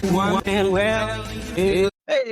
Hey,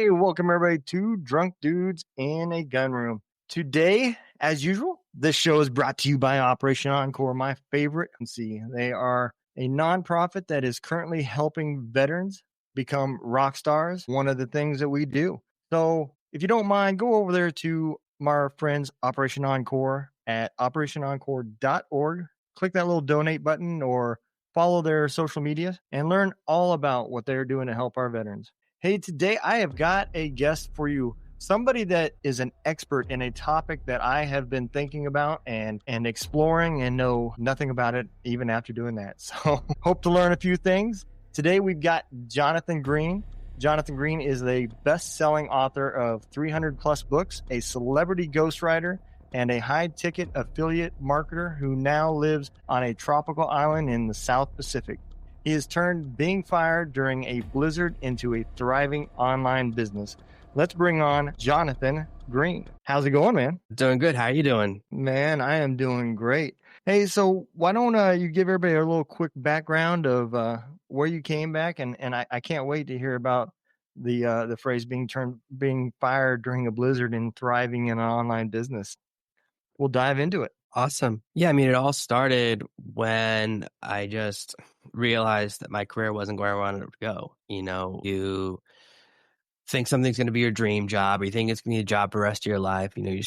welcome everybody to Drunk Dudes in a Gun Room. Today, as usual, this show is brought to you by Operation Encore, my favorite agency. They are a nonprofit that is currently helping veterans become rock stars, one of the things that we do. So if you don't mind, go over there to my friends Operation Encore at operationencore.org. Click that little donate button or follow their social media and learn all about what they're doing to help our veterans. Hey, today I have got a guest for you, somebody that is an expert in a topic that I have been thinking about and exploring and know nothing about it even after doing that. So hope to learn a few things. Today we've got Jonathan Green. Jonathan Green is the best-selling author of 300 plus books, a celebrity ghostwriter, and a high-ticket affiliate marketer who now lives on a tropical island in the South Pacific. He has turned being fired during a blizzard into a thriving online business. Let's bring on Jonathan Green. How's it going, man? Doing good. How are you doing? Man, I am doing great. Hey, so why don't you give everybody a little quick background of where you came back, and I can't wait to hear about the phrase being fired during a blizzard and thriving in an online business. We'll dive into it. Awesome. Yeah, I mean, it all started when I just realized that my career wasn't where I wanted it to go. You know, you think something's going to be your dream job, or you think it's going to be a job for the rest of your life. You know, you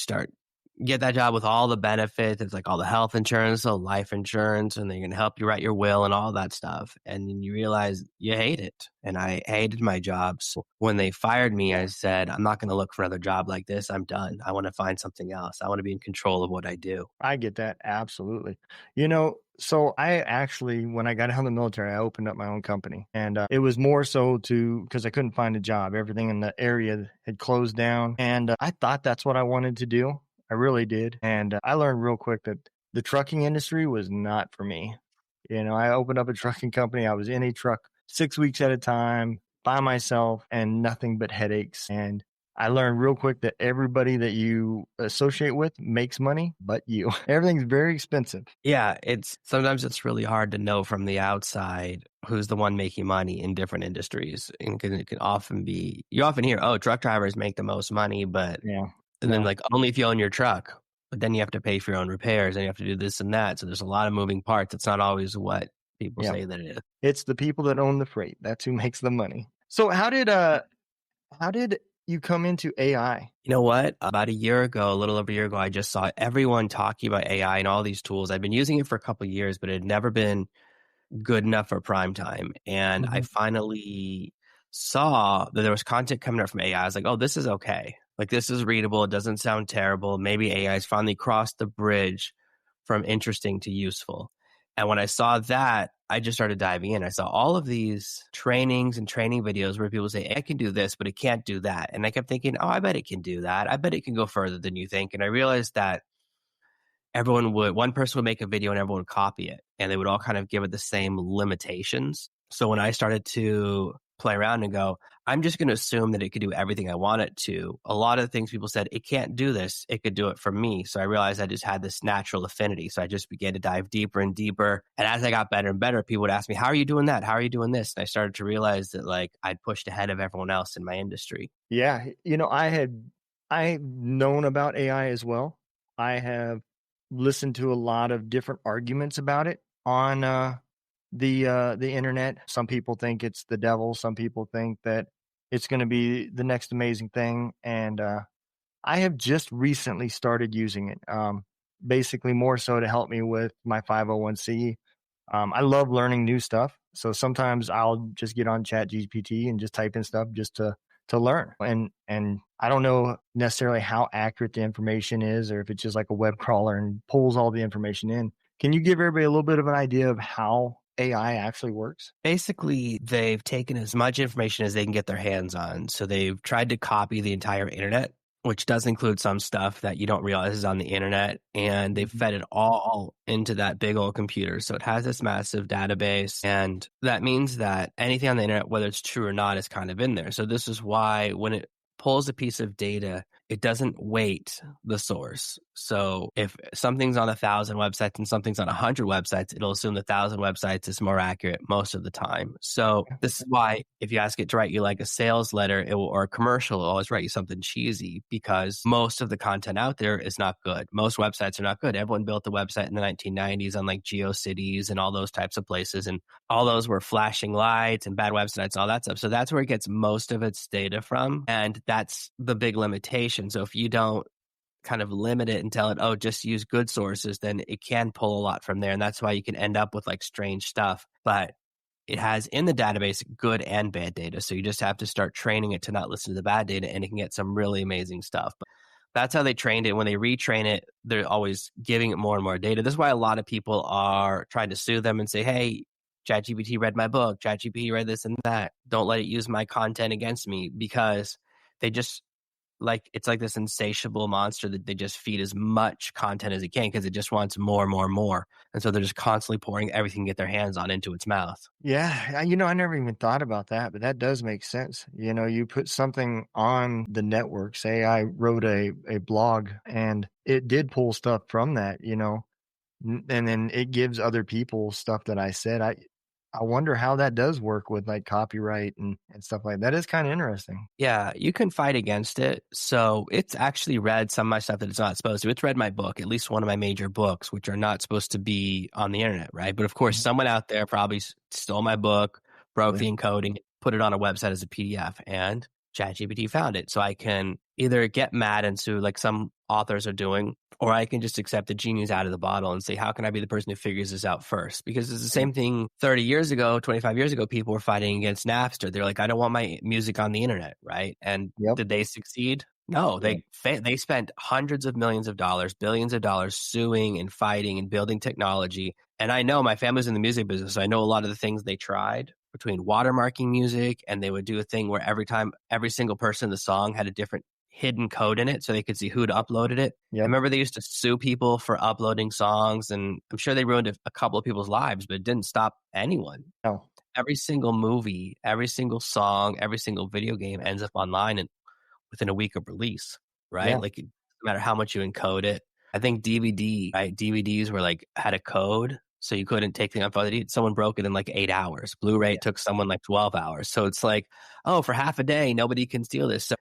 get that job with all the benefits. It's like all the health insurance, the life insurance, and they're going to help you write your will and all that stuff. And then you realize you hate it. And I hated my job. So when they fired me, I said, I'm not going to look for another job like this. I'm done. I want to find something else. I want to be in control of what I do. I get that. Absolutely. You know, so I actually, when I got out of the military, I opened up my own company, and it was more so because I couldn't find a job. Everything in the area had closed down, and I thought that's what I wanted to do. I really did. And I learned real quick that the trucking industry was not for me. You know, I opened up a trucking company. I was in a truck 6 weeks at a time by myself and nothing but headaches. And I learned real quick that everybody that you associate with makes money, but you. Everything's very expensive. Yeah, sometimes it's really hard to know from the outside who's the one making money in different industries. And it can often be, you often hear, oh, truck drivers make the most money, but Yeah. and then like only if you own your truck, but then you have to pay for your own repairs and you have to do this and that. So there's a lot of moving parts. It's not always what people say that it is. It's the people that own the freight. That's who makes the money. So how did you come into AI? You know what? About a little over a year ago, I just saw everyone talking about AI and all these tools. I've been using it for a couple of years, but it had never been good enough for prime time. And I finally saw that there was content coming out from AI. I was like, oh, this is okay. Like, this is readable. It doesn't sound terrible. Maybe AI's finally crossed the bridge from interesting to useful. And when I saw that, I just started diving in. I saw all of these trainings and training videos where people say, I can do this, but it can't do that. And I kept thinking, oh, I bet it can do that. I bet it can go further than you think. And I realized that one person would make a video and everyone would copy it. And they would all kind of give it the same limitations. So when I started to play around and go, I'm just going to assume that it could do everything I want it to. A lot of the things people said, it can't do this. It could do it for me. So I realized I just had this natural affinity. So I just began to dive deeper and deeper. And as I got better and better, people would ask me, how are you doing that? How are you doing this? And I started to realize that like I'd pushed ahead of everyone else in my industry. Yeah. You know, I've known about AI as well. I have listened to a lot of different arguments about it on the internet. Some people think it's the devil. Some people think that it's going to be the next amazing thing. And I have just recently started using it, basically more so to help me with my 501c. I love learning new stuff. So sometimes I'll just get on ChatGPT and just type in stuff just to learn. And I don't know necessarily how accurate the information is, or if it's just like a web crawler and pulls all the information in. Can you give everybody a little bit of an idea of how AI actually works? Basically, they've taken as much information as they can get their hands on. So they've tried to copy the entire internet, which does include some stuff that you don't realize is on the internet. And they've fed it all into that big old computer. So it has this massive database. And that means that anything on the internet, whether it's true or not, is kind of in there. So this is why when it pulls a piece of data, it doesn't weight the source. So if something's on 1,000 websites and something's on 100 websites, it'll assume the 1,000 websites is more accurate most of the time. So this is why if you ask it to write you like a sales letter, or a commercial, it'll always write you something cheesy, because most of the content out there is not good. Most websites are not good. Everyone built the website in the 1990s on like GeoCities and all those types of places. And all those were flashing lights and bad websites and all that stuff. So that's where it gets most of its data from. And that's the big limitation. So if you don't kind of limit it and tell it, oh, just use good sources, then it can pull a lot from there. And that's why you can end up with like strange stuff. But it has in the database good and bad data. So you just have to start training it to not listen to the bad data, and it can get some really amazing stuff. But that's how they trained it. When they retrain it, they're always giving it more and more data. This is why a lot of people are trying to sue them and say, hey, ChatGPT read my book, ChatGPT read this and that. Don't let it use my content against me, because they just it's like this insatiable monster that they just feed as much content as it can, because it just wants more and more and more. And so they're just constantly pouring everything they get their hands on into its mouth. Yeah, I never even thought about that, but that does make sense. You put something on the network, say I wrote a blog and it did pull stuff from that, and then it gives other people stuff that I said. I wonder how that does work with like copyright and stuff like that. That is kind of interesting. Yeah, you can fight against it. So it's actually read some of my stuff that it's not supposed to. It's read my book, at least one of my major books, which are not supposed to be on the internet, right? But of course, Mhm. someone out there probably stole my book, broke Yeah. the encoding, put it on a website as a PDF, and ChatGPT found it. So I can either get mad and sue like some authors are doing, or I can just accept the genie's out of the bottle and say, how can I be the person who figures this out first? Because it's the Right. same thing 30 years ago, 25 years ago, people were fighting against Napster. They're like, I don't want my music on the internet, right? And Yep. did they succeed? No, Yeah. they spent hundreds of millions of dollars, billions of dollars suing and fighting and building technology. And I know my family's in the music business, so I know a lot of the things they tried between watermarking music, and they would do a thing where every single person in the song had a different hidden code in it so they could see who'd uploaded it. I Yep. remember they used to sue people for uploading songs, and I'm sure they ruined a couple of people's lives, but it didn't stop anyone. No. Every single movie, every single song, every single video game ends up online and within a week of release, right? Yeah. Like, no matter how much you encode it. I think DVD, right? DVDs were like had a code, so you couldn't take the unfolded. Someone broke it in like 8 hours. Blu-ray Yeah. took someone like 12 hours. So it's like, oh, for half a day, nobody can steal this. So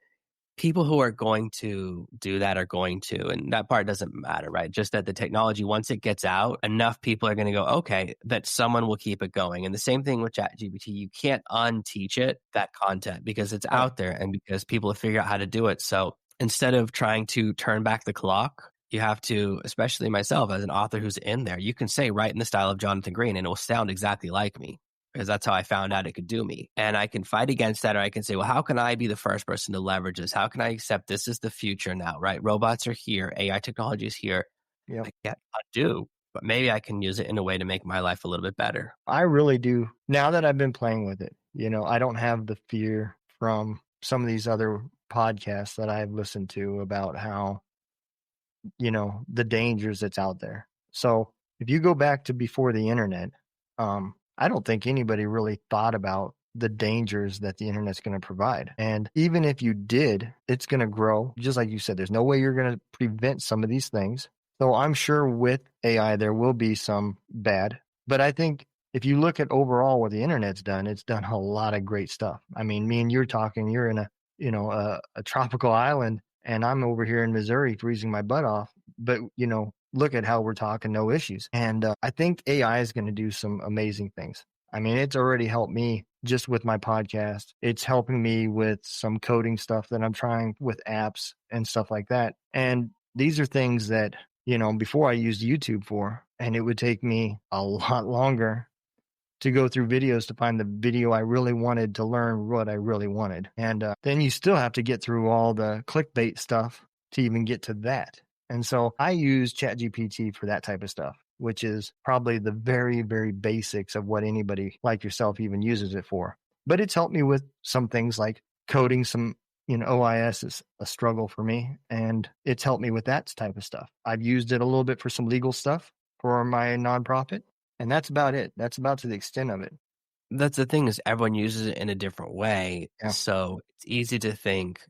people who are going to do that are going to, and that part doesn't matter, right? Just that the technology, once it gets out, enough people are going to go, okay, that someone will keep it going. And the same thing with ChatGPT, you can't unteach it that content because it's Right. out there and because people have figured out how to do it. So instead of trying to turn back the clock, you have to, especially myself as an author who's in there, you can say, write in the style of Jonathan Green and it will sound exactly like me, because that's how I found out it could do me. And I can fight against that, or I can say, well, how can I be the first person to leverage this? How can I accept this is the future now, right? Robots are here. AI technology is here. Yep. I can't undo, but maybe I can use it in a way to make my life a little bit better. I really do. Now that I've been playing with it, I don't have the fear from some of these other podcasts that I've listened to about how, the dangers that's out there. So if you go back to before the internet, I don't think anybody really thought about the dangers that the internet's going to provide. And even if you did, it's going to grow. Just like you said, there's no way you're going to prevent some of these things. So I'm sure with AI, there will be some bad. But I think if you look at overall what the internet's done, it's done a lot of great stuff. I mean, me and you're talking, you're in a tropical island, and I'm over here in Missouri freezing my butt off. But, look at how we're talking, no issues. And I think AI is going to do some amazing things. I mean, it's already helped me just with my podcast. It's helping me with some coding stuff that I'm trying with apps and stuff like that. And these are things that, before I used YouTube for, and it would take me a lot longer to go through videos to find the video I really wanted to learn what I really wanted. And then you still have to get through all the clickbait stuff to even get to that. And so I use ChatGPT for that type of stuff, which is probably the very, very basics of what anybody like yourself even uses it for. But it's helped me with some things like coding some, OIS is a struggle for me. And it's helped me with that type of stuff. I've used it a little bit for some legal stuff for my nonprofit. And that's about it. That's about to the extent of it. That's the thing, is everyone uses it in a different way. Yeah. So it's easy to think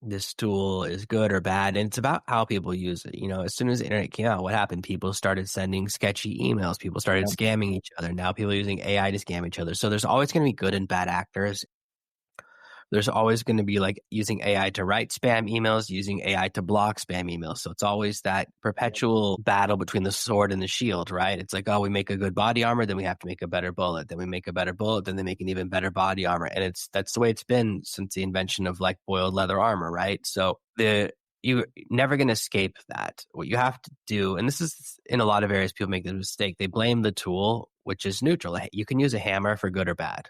this tool is good or bad, and it's about how people use it. As soon as the internet came out, what happened? People started sending sketchy emails. People started Yep. scamming each other. Now people are using AI to scam each other. So there's always going to be good and bad actors. There's always going to be like using AI to write spam emails, using AI to block spam emails. So it's always that perpetual battle between the sword and the shield, right? It's like, oh, we make a good body armor, then we have to make a better bullet. Then we make a better bullet, then they make an even better body armor. And that's the way it's been since the invention of like boiled leather armor, right? So you're never going to escape that. What you have to do, and this is in a lot of areas, people make the mistake. They blame the tool, which is neutral. You can use a hammer for good or bad.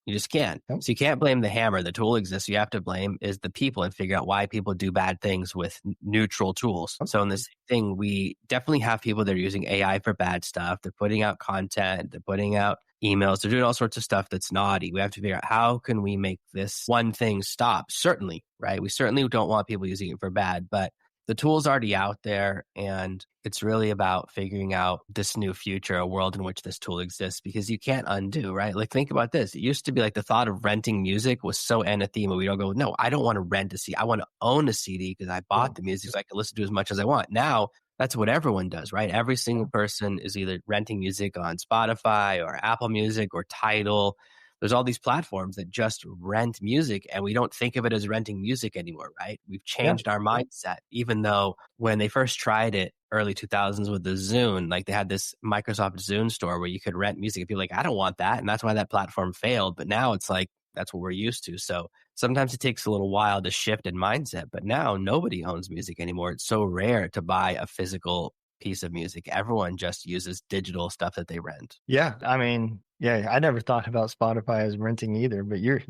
You just can't. Yep. So you can't blame the hammer. The tool exists. You have to blame is the people and figure out why people do bad things with neutral tools. So in this thing, we definitely have people that are using AI for bad stuff. They're putting out content. They're putting out emails. They're doing all sorts of stuff that's naughty. We have to figure out how can we make this one thing stop? Certainly, right? We certainly don't want people using it for bad, but the tool's already out there, and it's really about figuring out this new future, a world in which this tool exists, because you can't undo, right? Like, think about this. It used to be like the thought of renting music was so anathema. We don't go, no, I don't want to rent a CD. I want to own a CD because I bought the music so I can listen to as much as I want. Now, that's what everyone does, right? Every single person is either renting music on Spotify or Apple Music or Tidal. There's all these platforms that just rent music, and we don't think of it as renting music anymore, right? We've Yeah. changed our mindset, even though when they first tried it early 2000s with the Zune, like they had this Microsoft Zune store where you could rent music, and people were like, I don't want that. And that's why that platform failed. But now it's like, that's what we're used to. So sometimes it takes a little while to shift in mindset, but now nobody owns music anymore. It's so rare to buy a physical piece of music. Everyone just uses digital stuff that they rent. Yeah. I mean, yeah, I never thought about Spotify as renting either, but you're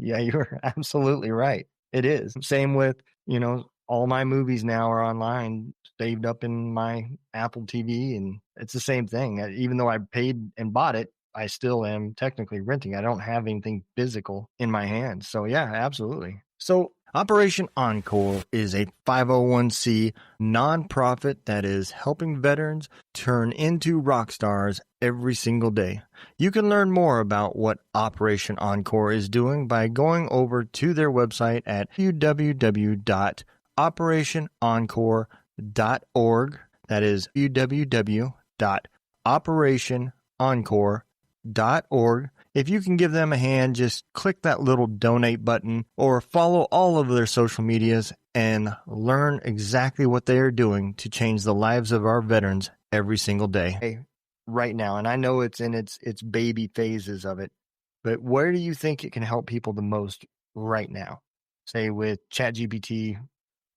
absolutely right. It is. Same with, all my movies now are online, saved up in my Apple TV, and it's the same thing. Even though I paid and bought it, I still am technically renting. I don't have anything physical in my hands. So yeah, absolutely. So Operation Encore is a 501c nonprofit that is helping veterans turn into rock stars every single day. You can learn more about what Operation Encore is doing by going over to their website at www.operationencore.org. That is www.operationencore.org. If you can give them a hand, just click that little donate button or follow all of their social medias and learn exactly what they are doing to change the lives of our veterans every single day. Right now, and I know it's in its baby phases of it, but where do you think it can help people the most right now? Say with ChatGPT,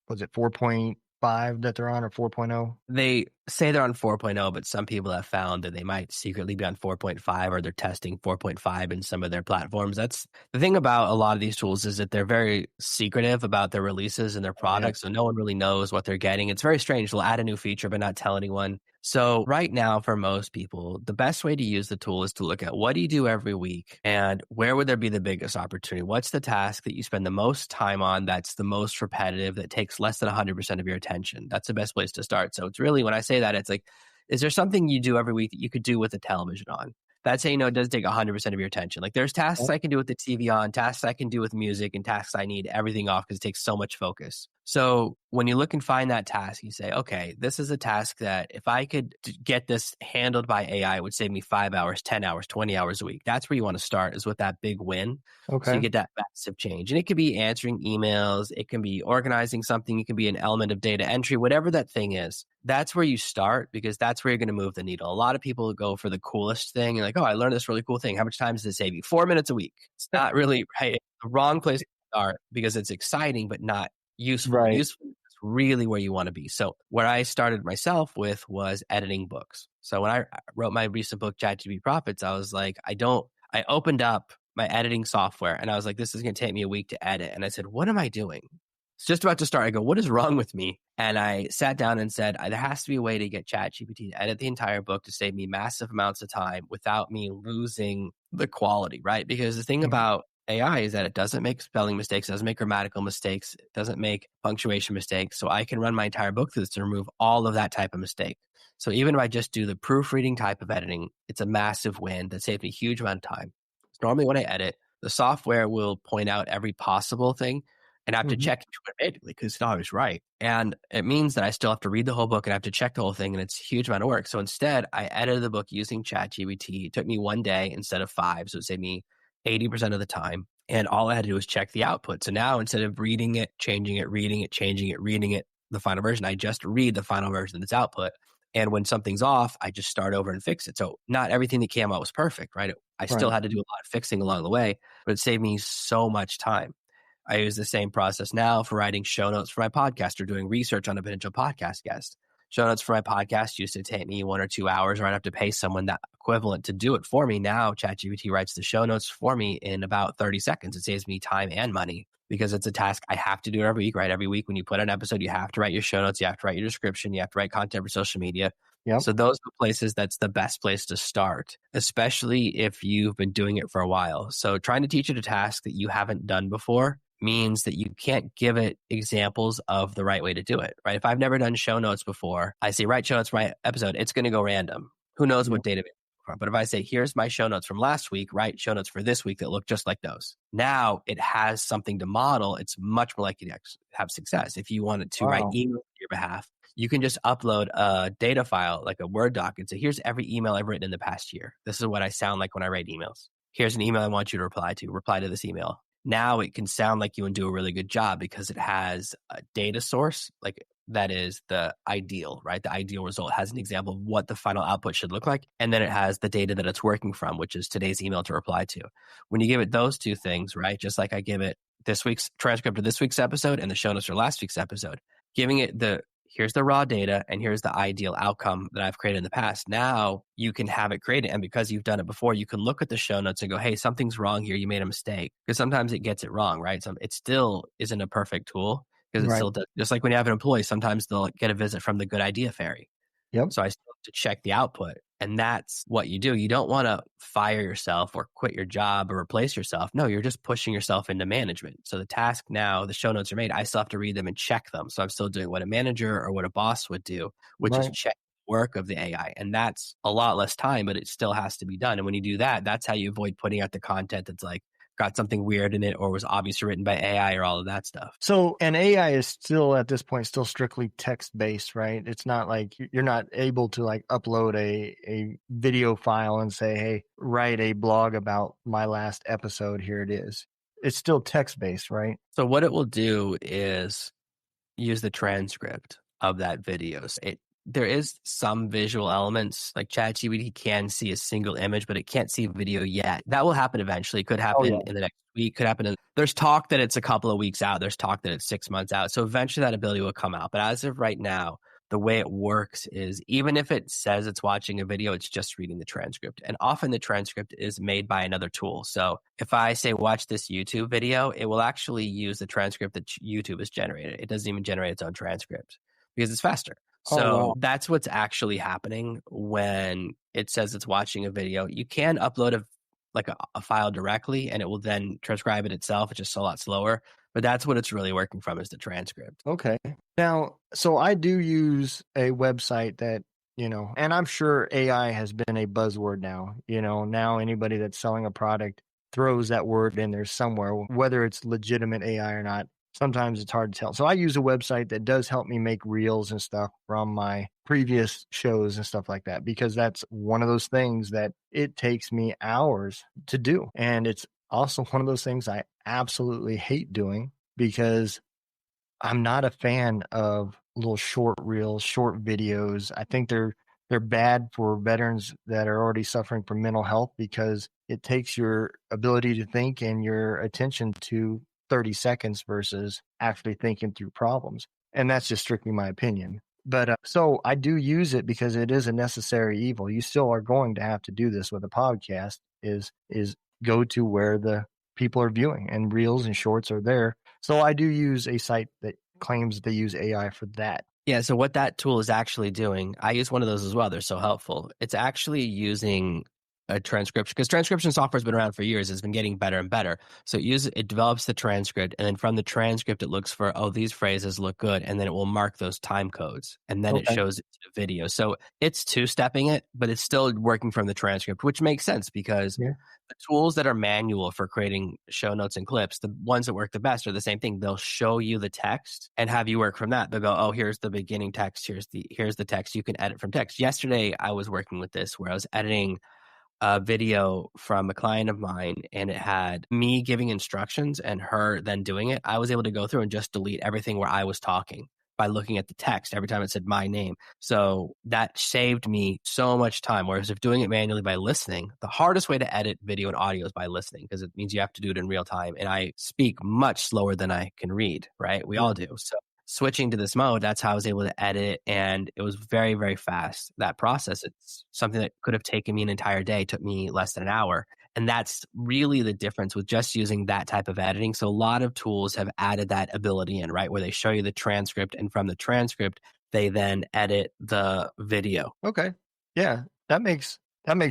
was it 4.5 that they're on, or 4.0? They say they're on 4.0, but some people have found that they might secretly be on 4.5, or they're testing 4.5 in some of their platforms. That's the thing about a lot of these tools, is that they're very secretive about their releases and their products. So no one really knows what they're getting. It's very strange. They'll add a new feature, but not tell anyone. So right now, for most people, the best way to use the tool is to look at, what do you do every week and where would there be the biggest opportunity? What's the task that you spend the most time on that's the most repetitive, that takes less than 100% of your attention? That's the best place to start. So it's really, when I say that, it's like, is there something you do every week that you could do with the television on? That's how it doesn't take 100% of your attention. Like, there's tasks I can do with the TV on, tasks I can do with music, and tasks I need everything off because it takes so much focus. So when you look and find that task, you say, okay, this is a task that if I could get this handled by AI, it would save me 5 hours, 10 hours, 20 hours a week. That's where you want to start, is with that big win. So you get that massive change. And it could be answering emails. It can be organizing something. It can be an element of data entry, whatever that thing is. That's where you start, because that's where you're going to move the needle. A lot of people go for the coolest thing. You're like, oh, I learned this really cool thing. How much time does it save you? 4 minutes a week. It's not really right. It's the wrong place to start, because it's exciting, but not useful. Right. Useful is really where you want to be. So where I started myself with was editing books. So when I wrote my recent book, ChatGPT Profits, I was like, I opened up my editing software and I was like, this is going to take me a week to edit. And I said, what am I doing? It's just about to start. I go, what is wrong with me? And I sat down and said, there has to be a way to get ChatGPT to edit the entire book to save me massive amounts of time without me losing the quality, right? Because the thing about AI is that it doesn't make spelling mistakes, it doesn't make grammatical mistakes, it doesn't make punctuation mistakes. So I can run my entire book through this to remove all of that type of mistake. So even if I just do the proofreading type of editing, it's a massive win that saved me a huge amount of time. So normally when I edit, the software will point out every possible thing and I have to Mhm. check into it manually because it's not always right. And it means that I still have to read the whole book and I have to check the whole thing, and it's a huge amount of work. So instead, I edited the book using ChatGPT. It took me 1 day instead of 5, so it saved me 80% of the time. And all I had to do was check the output. So now instead of reading it, changing it, reading it, changing it, reading it, the final version, I just read the final version that's output. And when something's off, I just start over and fix it. So not everything that came out was perfect, right? I still Right. had to do a lot of fixing along the way, but it saved me so much time. I use the same process now for writing show notes for my podcast or doing research on a potential podcast guest. Show notes for my podcast used to take me 1 or 2 hours, or I'd have to pay someone that equivalent to do it for me. Now, ChatGPT writes the show notes for me in about 30 seconds. It saves me time and money because it's a task I have to do every week, right? Every week when you put an episode, you have to write your show notes, you have to write your description, you have to write content for social media. Yep. So those are the places that's the best place to start, especially if you've been doing it for a while. So trying to teach it a task that you haven't done before means that you can't give it examples of the right way to do it, right? If I've never done show notes before, I say, write show notes for my episode, it's going to go random. Who knows Yep. what database? But if I say, here's my show notes from last week, write show notes for this week that look just like those. Now it has something to model. It's much more likely to have success. If you wanted to write Wow. email on your behalf, you can just upload a data file, like a Word doc, and say, here's every email I've written in the past year. This is what I sound like when I write emails. Here's an email I want you to reply to. Reply to this email. Now it can sound like you and do a really good job because it has a data source, like that is the ideal, right? The ideal result has an example of what the final output should look like. And then it has the data that it's working from, which is today's email to reply to. When you give it those two things, right? Just like I give it this week's transcript of this week's episode and the show notes for last week's episode, giving it here's the raw data and here's the ideal outcome that I've created in the past. Now you can have it created. And because you've done it before, you can look at the show notes and go, hey, something's wrong here. You made a mistake. Because sometimes it gets it wrong, right? It still isn't a perfect tool because it Right. still does. Just like when you have an employee, sometimes they'll get a visit from the good idea fairy. Yep. So I still have to check the output. And that's what you do. You don't want to fire yourself or quit your job or replace yourself. No, you're just pushing yourself into management. So the task now, the show notes are made. I still have to read them and check them. So I'm still doing what a manager or what a boss would do, which is Right. check the work of the AI. And that's a lot less time, but it still has to be done. And when you do that, that's how you avoid putting out the content that's like got something weird in it or was obviously written by AI or all of that stuff. So, and AI is still at this point still strictly text based, right? It's not like you're not able to like upload a video file and say, hey, write a blog about my last episode. Here it is. It's still text based, right? So what it will do is use the transcript of that video. There is some visual elements, like ChatGPT can see a single image, but it can't see video yet. That will happen eventually. It could happen in the next week, could happen there's talk that it's a couple of weeks out. There's talk that it's 6 months out. So eventually that ability will come out. But as of right now, the way it works is even if it says it's watching a video, it's just reading the transcript. And often the transcript is made by another tool. So if I say, watch this YouTube video, it will actually use the transcript that YouTube has generated. It doesn't even generate its own transcript because it's faster. So that's what's actually happening when it says it's watching a video. You can upload a file directly and it will then transcribe it itself. It's just a lot slower. But that's what it's really working from is the transcript. Okay. Now, so I do use a website that, and I'm sure AI has been a buzzword now. Now anybody that's selling a product throws that word in there somewhere, whether it's legitimate AI or not. Sometimes it's hard to tell. So I use a website that does help me make reels and stuff from my previous shows and stuff like that, because that's one of those things that it takes me hours to do. And it's also one of those things I absolutely hate doing because I'm not a fan of little short reels, short videos. I think they're bad for veterans that are already suffering from mental health because it takes your ability to think and your attention to 30 seconds versus actually thinking through problems. And that's just strictly my opinion. But so I do use it because it is a necessary evil. You still are going to have to do this with a podcast is go to where the people are viewing, and reels and shorts are there. So I do use a site that claims they use AI for that. Yeah, so what that tool is actually doing, I use one of those as well. They're so helpful. It's actually using a transcription, because transcription software has been around for years. It's been getting better and better. So it develops the transcript, and then from the transcript, it looks for, oh, these phrases look good, and then it will mark those time codes, and then it Okay. shows it to the video. So it's two-stepping it, but it's still working from the transcript, which makes sense because Yeah. the tools that are manual for creating show notes and clips, the ones that work the best are the same thing. They'll show you the text and have you work from that. They'll go, oh, here's the beginning text. Here's the text. You can edit from text. Yesterday, I was working with this where I was editing a video from a client of mine, and it had me giving instructions and her then doing it. I was able to go through and just delete everything where I was talking by looking at the text every time it said my name. So that saved me so much time. Whereas if doing it manually by listening, the hardest way to edit video and audio is by listening, because it means you have to do it in real time. And I speak much slower than I can read, right? We Yeah. all do. So switching to this mode, that's how I was able to edit. And it was very, very fast. That process, it's something that could have taken me an entire day, took me less than an hour. And that's really the difference with just using that type of editing. So a lot of tools have added that ability in, right? Where they show you the transcript, and from the transcript, they then edit the video. Okay. Yeah. That makes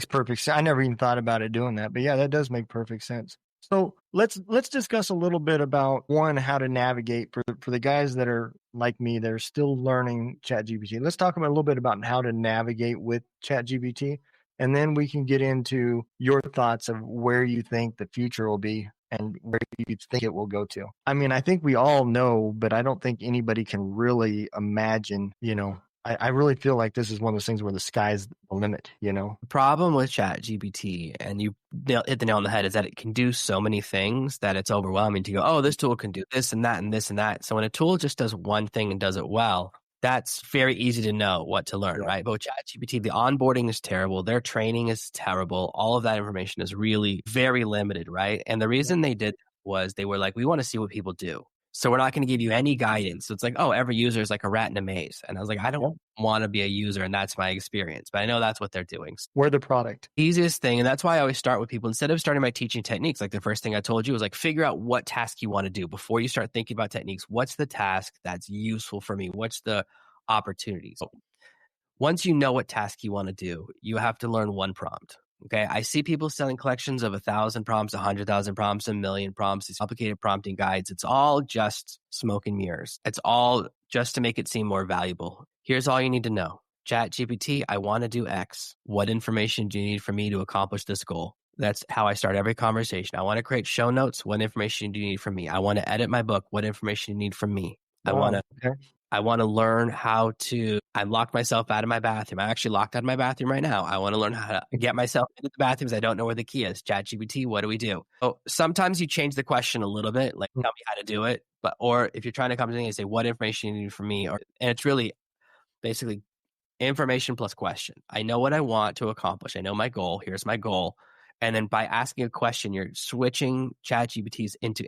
perfect sense. I never even thought about it doing that, but yeah, that does make perfect sense. So let's discuss a little bit about one, how to navigate for the guys that are like me, that are still learning ChatGPT. Let's talk about a little bit about how to navigate with ChatGPT, and then we can get into your thoughts of where you think the future will be and where you think it will go to. I mean, I think we all know, but I don't think anybody can really imagine, I really feel like this is one of those things where the sky's the limit, The problem with ChatGPT, and you hit the nail on the head, is that it can do so many things that it's overwhelming to go, oh, this tool can do this and that and this and that. So when a tool just does one thing and does it well, that's very easy to know what to learn, Yeah. right? But with ChatGPT, the onboarding is terrible. Their training is terrible. All of that information is really very limited, right? And the reason they did was they were like, we want to see what people do. So we're not going to give you any guidance. So it's like, oh, every user is like a rat in a maze. And I was like, I don't want to be a user, and that's my experience. But I know that's what they're doing. So We're the product. easiest thing, and that's why I always start with people, instead of starting by teaching techniques, like the first thing I told you was like, figure out what task you want to do before you start thinking about techniques. What's the task that's useful for me? What's the opportunities? So once you know what task you want to do, you have to learn one prompt. Okay. I see people selling collections of 1,000 prompts, 100,000 prompts, 1,000,000 prompts, these complicated prompting guides. It's all just smoke and mirrors. It's all just to make it seem more valuable. Here's all you need to know. ChatGPT, I want to do X. What information do you need from me to accomplish this goal? That's how I start every conversation. I want to create show notes. What information do you need from me? I want to edit my book. What information do you need from me? Wow. Okay. I want to learn how to, I locked myself out of my bathroom. I'm actually locked out of my bathroom right now. I want to learn how to get myself into the bathrooms. I don't know where the key is. ChatGPT, what do we do? Oh, sometimes you change the question a little bit, like tell me how to do it. Or if you're trying to come to me and say, what information you need from me? And it's really basically information plus question. I know what I want to accomplish. I know my goal. Here's my goal. And then by asking a question, you're switching ChatGPT's into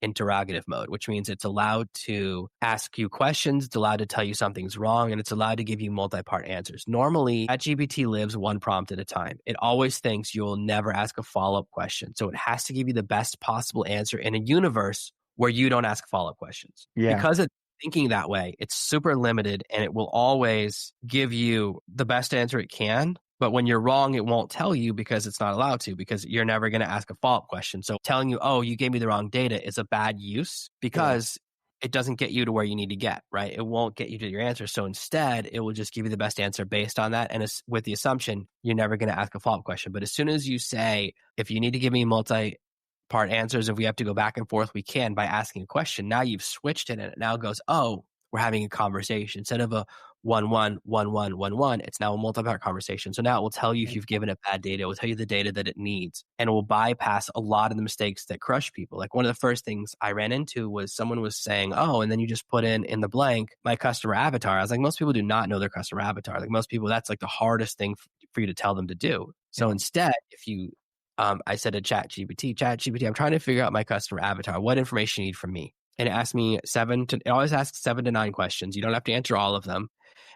interrogative mode, which means it's allowed to ask you questions, it's allowed to tell you something's wrong, and it's allowed to give you multi-part answers. Normally, ChatGPT lives one prompt at a time. It always thinks you'll never ask a follow-up question. So it has to give you the best possible answer in a universe where you don't ask follow-up questions. Yeah. Because it's thinking that way, it's super limited, and it will always give you the best answer it can. But when you're wrong, it won't tell you because it's not allowed to, because you're never going to ask a follow-up question. So telling you, oh, you gave me the wrong data is a bad use, because it doesn't get you to where you need to get, right? It won't get you to your answer. So instead, it will just give you the best answer based on that. And it's with the assumption you're never going to ask a follow-up question. But as soon as you say, if you need to give me multi-part answers, if we have to go back and forth, we can by asking a question. Now you've switched it, and it now goes, oh, we're having a conversation. Instead of a 1-1-1-1-1-1, it's now a multi-part conversation. So now it will tell you if you've given it bad data. It will tell you the data that it needs, and it will bypass a lot of the mistakes that crush people. Like one of the first things I ran into was someone was saying, oh, and then you just put in the blank, my customer avatar. I was like, most people do not know their customer avatar. Like most people, that's like the hardest thing for you to tell them to do. So instead, if you, I said to ChatGPT, I'm trying to figure out my customer avatar. What information you need from me? And it asked me it always asks 7 to 9 questions. You don't have to answer all of them.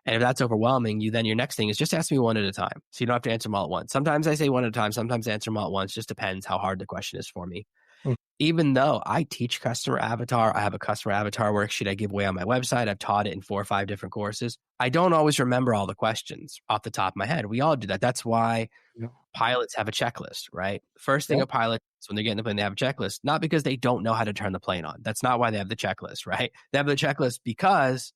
And if that's overwhelming, your next thing is just ask me one at a time. So you don't have to answer them all at once. Sometimes I say one at a time. Sometimes I answer them all at once. Just depends how hard the question is for me. Mm. Even though I teach customer avatar, I have a customer avatar worksheet I give away on my website. I've taught it in 4 or 5 different courses. I don't always remember all the questions off the top of my head. We all do that. That's why Yeah. pilots have a checklist, right? First thing Yeah. a pilot is when they get in the plane, they have a checklist, not because they don't know how to turn the plane on. That's not why they have the checklist, right? They have the checklist because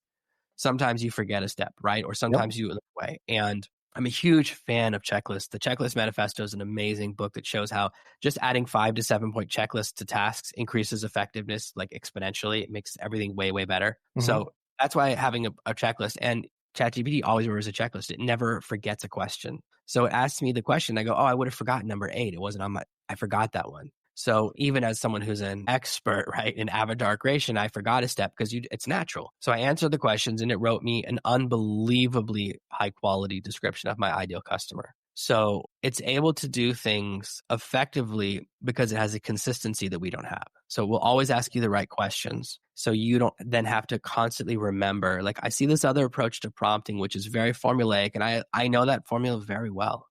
sometimes you forget a step, right? Or Yep. sometimes you look away. And I'm a huge fan of checklists. The Checklist Manifesto is an amazing book that shows how just adding 5 to 7 point checklists to tasks increases effectiveness like exponentially. It makes everything way, way better. Mhm. So that's why having a checklist, and ChatGPT always remembers a checklist. It never forgets a question. So it asks me the question. I go, oh, I would have forgotten number 8. It wasn't on I forgot that one. So even as someone who's an expert, right, in avatar creation, I forgot a step because it's natural. So I answered the questions and it wrote me an unbelievably high quality description of my ideal customer. So it's able to do things effectively because it has a consistency that we don't have. So we'll always ask you the right questions. So you don't then have to constantly remember, like I see this other approach to prompting, which is very formulaic. And I know that formula very well.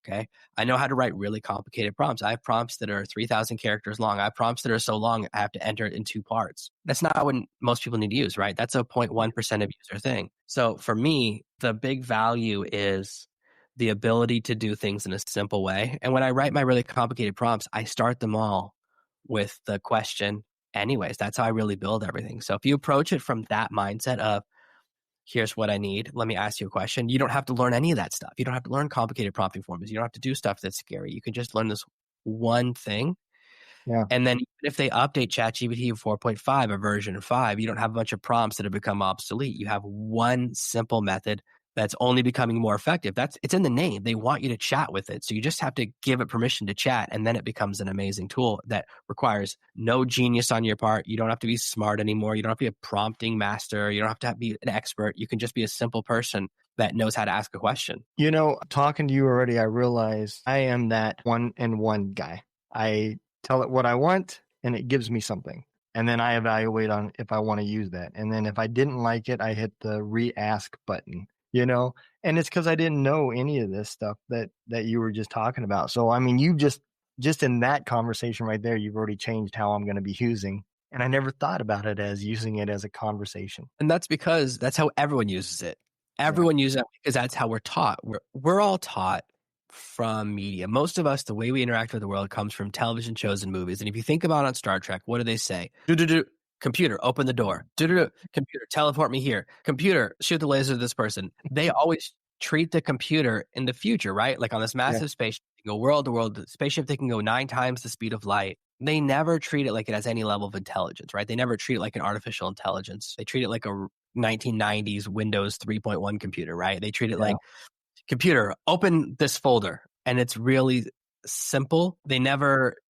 Okay. I know how to write really complicated prompts. I have prompts that are 3,000 characters long. I have prompts that are so long, I have to enter it in 2 parts. That's not what most people need to use, right? That's a 0.1% of user thing. So for me, the big value is the ability to do things in a simple way. And when I write my really complicated prompts, I start them all with the question anyways. That's how I really build everything. So if you approach it from that mindset of, here's what I need. Let me ask you a question. You don't have to learn any of that stuff. You don't have to learn complicated prompting formulas. You don't have to do stuff that's scary. You can just learn this one thing. Yeah. And then even if they update ChatGPT 4.5 or version 5, you don't have a bunch of prompts that have become obsolete. You have one simple method that's only becoming more effective. It's in the name. They want you to chat with it. So you just have to give it permission to chat, and then it becomes an amazing tool that requires no genius on your part. You don't have to be smart anymore. You don't have to be a prompting master. You don't have to be an expert. You can just be a simple person that knows how to ask a question. Talking to you already, I realize I am that one and one guy. I tell it what I want and it gives me something. And then I evaluate on if I want to use that. And then if I didn't like it, I hit the re-ask button, and it's because I didn't know any of this stuff that you were just talking about. So, I mean, you just in that conversation right there, you've already changed how I'm going to be using. And I never thought about it as using it as a conversation. And that's because that's how everyone uses it. Everyone uses it because that's how we're taught. We're all taught from media. Most of us, the way we interact with the world comes from television shows and movies. And if you think about on Star Trek, what do they say? Do-do-do. Computer, open the door. Do-do-do. Computer, teleport me here. Computer, shoot the laser to this person. They always treat the computer in the future, right? Like on this massive spaceship, they can go world to world. The spaceship, they can go 9 times the speed of light. They never treat it like it has any level of intelligence, right? They never treat it like an artificial intelligence. They treat it like a 1990s Windows 3.1 computer, right? They treat it like, computer, open this folder. And it's really simple.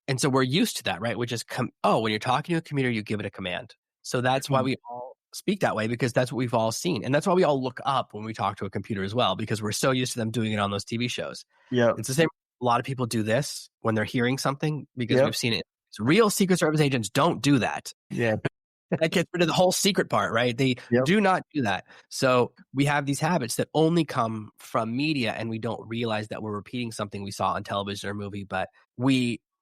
And so we're used to that, right? Which is, when you're talking to a computer, you give it a command. So that's why we all speak that way, because that's what we've all seen. And that's why we all look up when we talk to a computer as well, because we're so used to them doing it on those TV shows. Yeah. It's the same. A lot of people do this when they're hearing something because we've seen it. So real Secret Service agents don't do that. Yeah. That gets rid of the whole secret part, right? They do not do that. So we have these habits that only come from media, and we don't realize that we're repeating something we saw on television or movie. But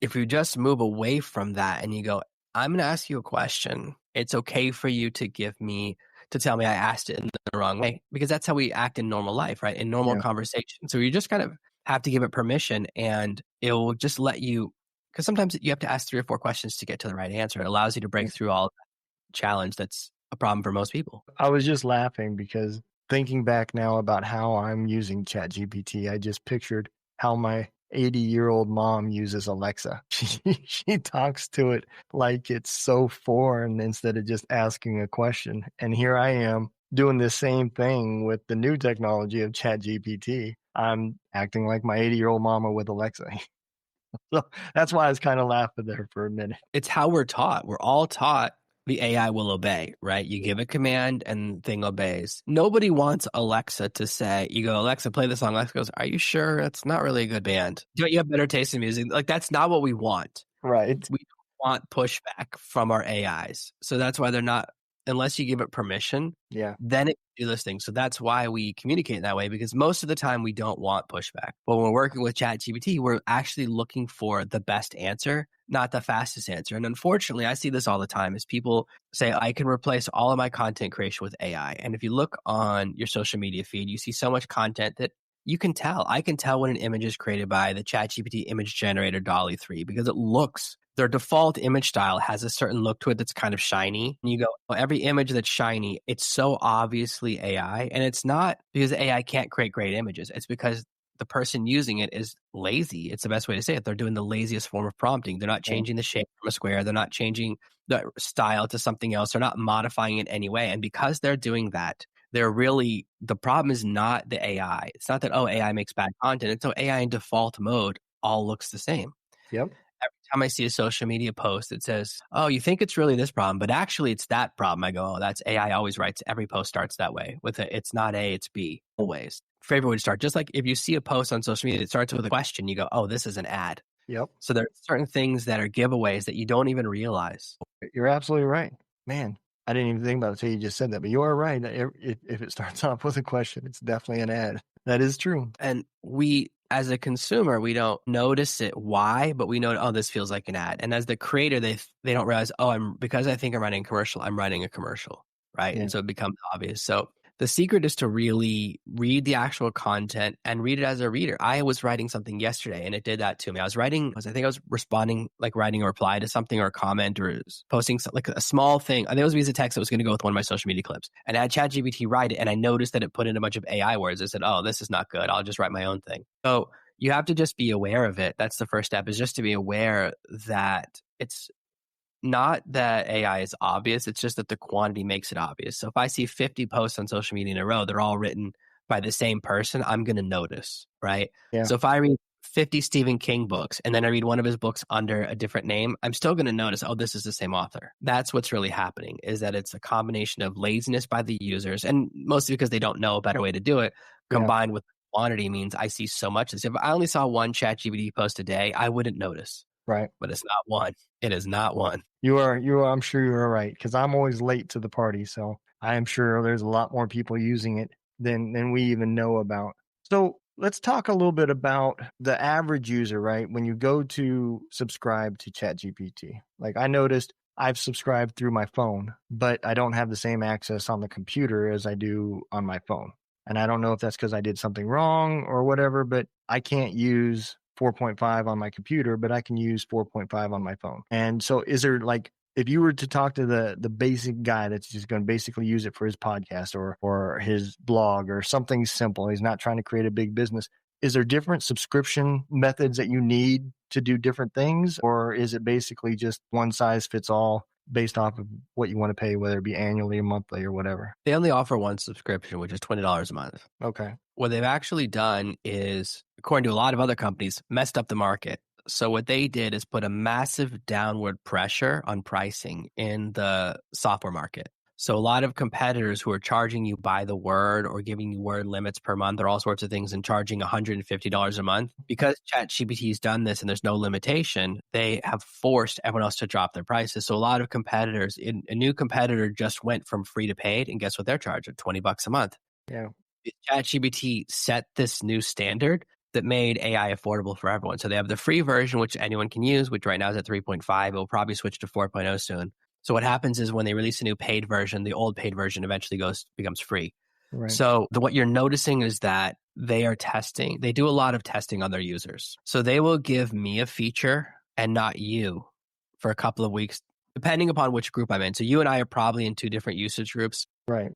if you just move away from that and you go, I'm going to ask you a question. It's okay for you to tell me I asked it in the wrong way, because that's how we act in normal life, right? In normal conversation. So you just kind of have to give it permission, and it will just let you, because sometimes you have to ask 3 or 4 questions to get to the right answer. It allows you to break through all of that challenge that's a problem for most people. I was just laughing because thinking back now about how I'm using ChatGPT, I just pictured how my 80-year-old mom uses Alexa. She talks to it like it's so foreign instead of just asking a question. And here I am doing the same thing with the new technology of ChatGPT. I'm acting like my 80-year-old mama with Alexa. So that's why I was kind of laughing there for a minute. It's how we're taught. We're all taught the AI will obey, right? You give a command and the thing obeys. Nobody wants Alexa to say, you go, Alexa, play this song. Alexa goes, are you sure? It's not really a good band. Don't you have better taste in music? Like, that's not what we want. Right. We don't want pushback from our AIs. So that's why they're not, unless you give it permission, then it can do this thing. So that's why we communicate that way, because most of the time we don't want pushback. But when we're working with ChatGPT, we're actually looking for the best answer, not the fastest answer. And unfortunately, I see this all the time is people say, I can replace all of my content creation with AI. And if you look on your social media feed, you see so much content that you can tell. I can tell when an image is created by the ChatGPT image generator DALL-E 3 because it looks, their default image style has a certain look to it that's kind of shiny. And you go, oh, every image that's shiny, it's so obviously AI. And it's not because AI can't create great images. It's because the person using it is lazy. It's the best way to say it. They're doing the laziest form of prompting. They're not Right. changing the shape from a square. They're not changing the style to something else. They're not modifying it any way. And because they're doing that, they're really, the problem is not the AI. It's not that, oh, AI makes bad content. It's, oh, AI in default mode all looks the same. Yep. Every time I see a social media post that says, oh, you think it's really this problem, but actually it's that problem, I go, oh, that's AI always writes. Every post starts that way with a, it's not A, it's B, always. Favorite way to start. Just like if you see a post on social media that starts with a question, you go, oh, this is an ad. Yep. So there are certain things that are giveaways that you don't even realize. You're absolutely right. Man, I didn't even think about it until you just said that, but you are right. If it starts off with a question, it's definitely an ad. That is true. And we, as a consumer, we don't notice it why, but we know, oh, this feels like an ad. And as the creator, they don't realize, oh, because I think I'm running a commercial, I'm writing a commercial, right? Yeah. And so it becomes obvious. So the secret is to really read the actual content and read it as a reader. I was writing something yesterday and it did that to me. I think I was responding, like writing a reply to something or a comment or posting like a small thing. I think it was a piece of text that was going to go with one of my social media clips. And I had ChatGPT write it and I noticed that it put in a bunch of AI words. I said, oh, this is not good. I'll just write my own thing. So you have to just be aware of it. That's the first step, is just to be aware that it's not that AI is obvious. It's just that the quantity makes it obvious. So if I see 50 posts on social media in a row, they're all written by the same person, I'm going to notice, right? Yeah. So if I read 50 Stephen King books and then I read one of his books under a different name, I'm still going to notice, oh, this is the same author. That's what's really happening, is that it's a combination of laziness by the users, and mostly because they don't know a better way to do it, Yeah. combined with quantity means I see so much. If I only saw one ChatGPT post a day, I wouldn't notice. Right. But it's not one. It is not one. You are, I'm sure you are right, because I'm always late to the party. So I am sure there's a lot more people using it than we even know about. So let's talk a little bit about the average user, right? When you go to subscribe to ChatGPT, like I noticed I've subscribed through my phone, but I don't have the same access on the computer as I do on my phone. And I don't know if that's because I did something wrong or whatever, but I can't use 4.5 on my computer, but I can use 4.5 on my phone. And so is there, like, if you were to talk to the basic guy that's just going to basically use it for his podcast or his blog or something simple, he's not trying to create a big business, is there different subscription methods that you need to do different things? Or is it basically just one size fits all based off of what you want to pay, whether it be annually or monthly or whatever? They only offer one subscription, which is $20 a month. Okay. What they've actually done is, according to a lot of other companies, messed up the market. So what they did is put a massive downward pressure on pricing in the software market. So a lot of competitors who are charging you by the word or giving you word limits per month or all sorts of things and charging $150 a month, because ChatGPT has done this and there's no limitation, they have forced everyone else to drop their prices. So a lot of competitors, a new competitor just went from free to paid, and guess what they're charging? $20 a month. Yeah. ChatGPT set this new standard that made AI affordable for everyone. So they have the free version, which anyone can use, which right now is at 3.5. It will probably switch to 4.0 soon. So what happens is when they release a new paid version, the old paid version eventually becomes free. Right. So what you're noticing is that they are testing. They do a lot of testing on their users. So they will give me a feature and not you for a couple of weeks, depending upon which group I'm in. So you and I are probably in two different usage groups. Right.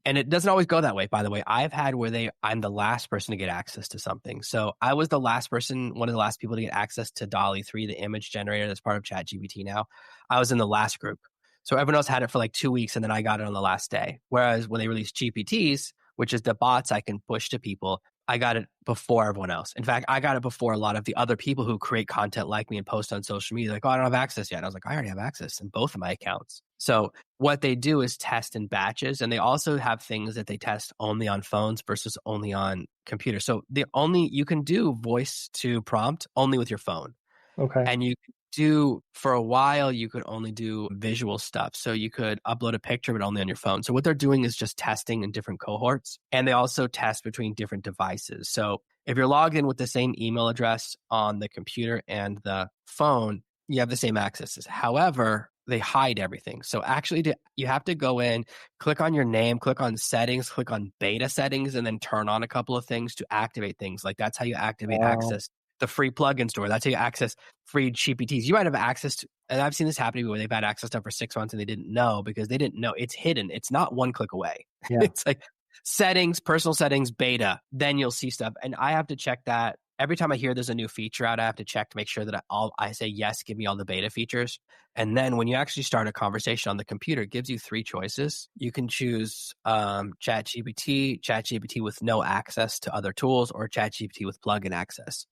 And it doesn't always go that way, by the way. I've had where I'm the last person to get access to something. So I was the last person, one of the last people to get access to DALL-E 3, the image generator that's part of ChatGPT now. I was in the last group. So everyone else had it for like 2 weeks, and then I got it on the last day. Whereas when they released GPTs, which is the bots I can push to people, I got it before everyone else. In fact, I got it before a lot of the other people who create content like me and post on social media. Like, oh, I don't have access yet. And I was like, I already have access in both of my accounts. So what they do is test in batches. And they also have things that they test only on phones versus only on computers. So you can do voice to prompt only with your phone. Okay. And you could do, for a while, you could only do visual stuff. So you could upload a picture, but only on your phone. So what they're doing is just testing in different cohorts. And they also test between different devices. So if you're logged in with the same email address on the computer and the phone, you have the same accesses. However, they hide everything. So actually, you have to go in, click on your name, click on settings, click on beta settings, and then turn on a couple of things to activate things. Like that's how you activate Wow. access the free plugin store. That's how you access free GPTs. You might have access to, and I've seen this happen where they've had access to it for 6 months and they didn't know because they didn't know it's hidden. It's not one click away. Yeah. It's like settings, personal settings, beta. Then you'll see stuff, and I have to check that. Every time I hear there's a new feature out, I have to check to make sure that I say, yes, give me all the beta features. And then when you actually start a conversation on the computer, it gives you 3 choices. You can choose ChatGPT with no access to other tools, or ChatGPT with plugin access.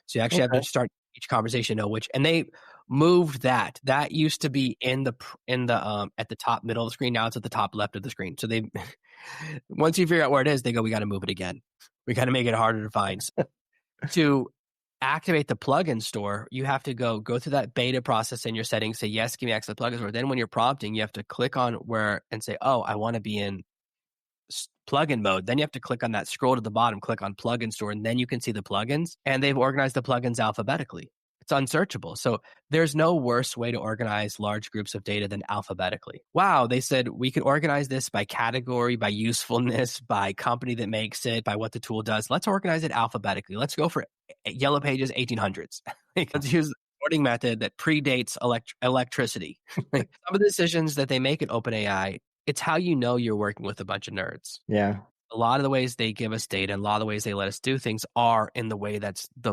So you actually have Okay. to start each conversation, know which, and they moved that. That used to be in the at the top middle of the screen. Now it's at the top left of the screen. So they, once you figure out where it is, they go, we got to move it again. We got to make it harder to find. To activate the plugin store, you have to go through that beta process in your settings, say, yes, give me access to the plugin store. Then when you're prompting, you have to click on where and say, oh, I want to be in plugin mode. Then you have to click on that, scroll to the bottom, click on plugin store, and then you can see the plugins. And they've organized the plugins alphabetically. It's unsearchable. So there's no worse way to organize large groups of data than alphabetically. Wow, they said we could organize this by category, by usefulness, by company that makes it, by what the tool does. Let's organize it alphabetically. Let's go for Yellow Pages 1800s. Let's use the sorting method that predates electricity. Some of the decisions that they make in OpenAI, it's how you know you're working with a bunch of nerds. Yeah. A lot of the ways they give us data and a lot of the ways they let us do things are in the way that's the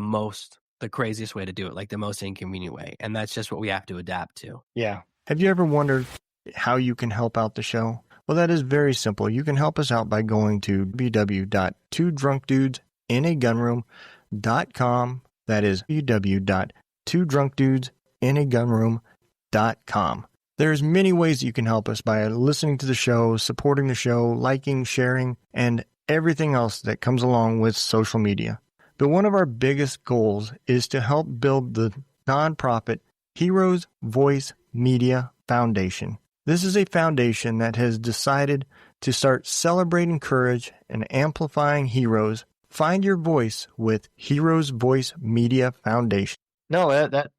craziest way to do it, like the most inconvenient way. And that's just what we have to adapt to. Yeah. Have you ever wondered how you can help out the show? Well, that is very simple. You can help us out by going to www.twodrunkdudesinAgunroom.com. That is www.twodrunkdudesinAgunroom.com. There's many ways you can help us by listening to the show, supporting the show, liking, sharing, and everything else that comes along with social media. But one of our biggest goals is to help build the nonprofit Heroes Voice Media Foundation. This is a foundation that has decided to start celebrating courage and amplifying heroes. Find your voice with Heroes Voice Media Foundation. No, that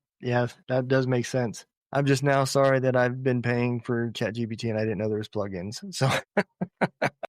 does make sense. I'm just now sorry that I've been paying for ChatGPT and I didn't know there was plugins. So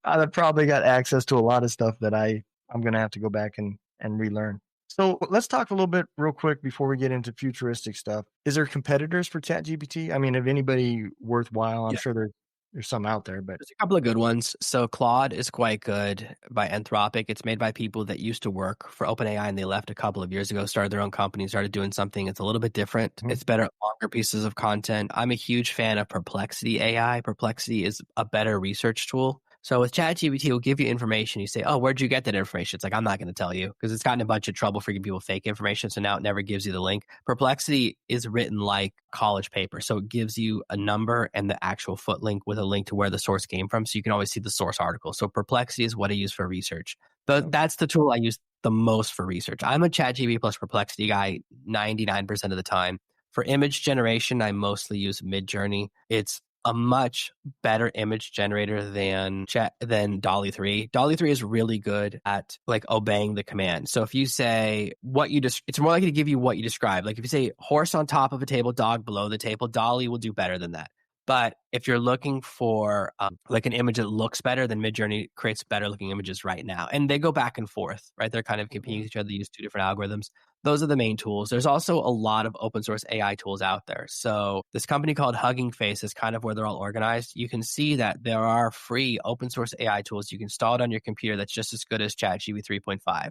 I've probably got access to a lot of stuff that I'm going to have to go back and relearn. So let's talk a little bit real quick before we get into futuristic stuff. Is there competitors for ChatGPT? I mean, if anybody worthwhile, I'm sure there's some out there, but there's a couple of good ones. So Claude is quite good by Anthropic. It's made by people that used to work for OpenAI and they left a couple of years ago, started their own company, started doing something. It's a little bit different. Mm-hmm. It's better, longer pieces of content. I'm a huge fan of Perplexity AI. Perplexity is a better research tool. So with ChatGPT, it'll give you information. You say, oh, where'd you get that information? It's like, I'm not going to tell you because it's gotten a bunch of trouble for giving people fake information. So now it never gives you the link. Perplexity is written like college paper. So it gives you a number and the actual foot link with a link to where the source came from. So you can always see the source article. So Perplexity is what I use for research. But that's the tool I use the most for research. I'm a ChatGPT plus Perplexity guy 99% of the time. For image generation, I mostly use Midjourney. It's a much better image generator than DALL-E 3. DALL-E 3 is really good at like obeying the command. So if you say it's more likely to give you what you describe. Like if you say horse on top of a table, dog below the table, DALL-E will do better than that. But if you're looking for like an image that looks better, then Midjourney creates better looking images right now. And they go back and forth, right? They're kind of competing with each other. They use 2 different algorithms. Those are the main tools. There's also a lot of open source AI tools out there. So this company called Hugging Face is kind of where they're all organized. You can see that there are free open source AI tools. You can install it on your computer that's just as good as ChatGPT 3.5.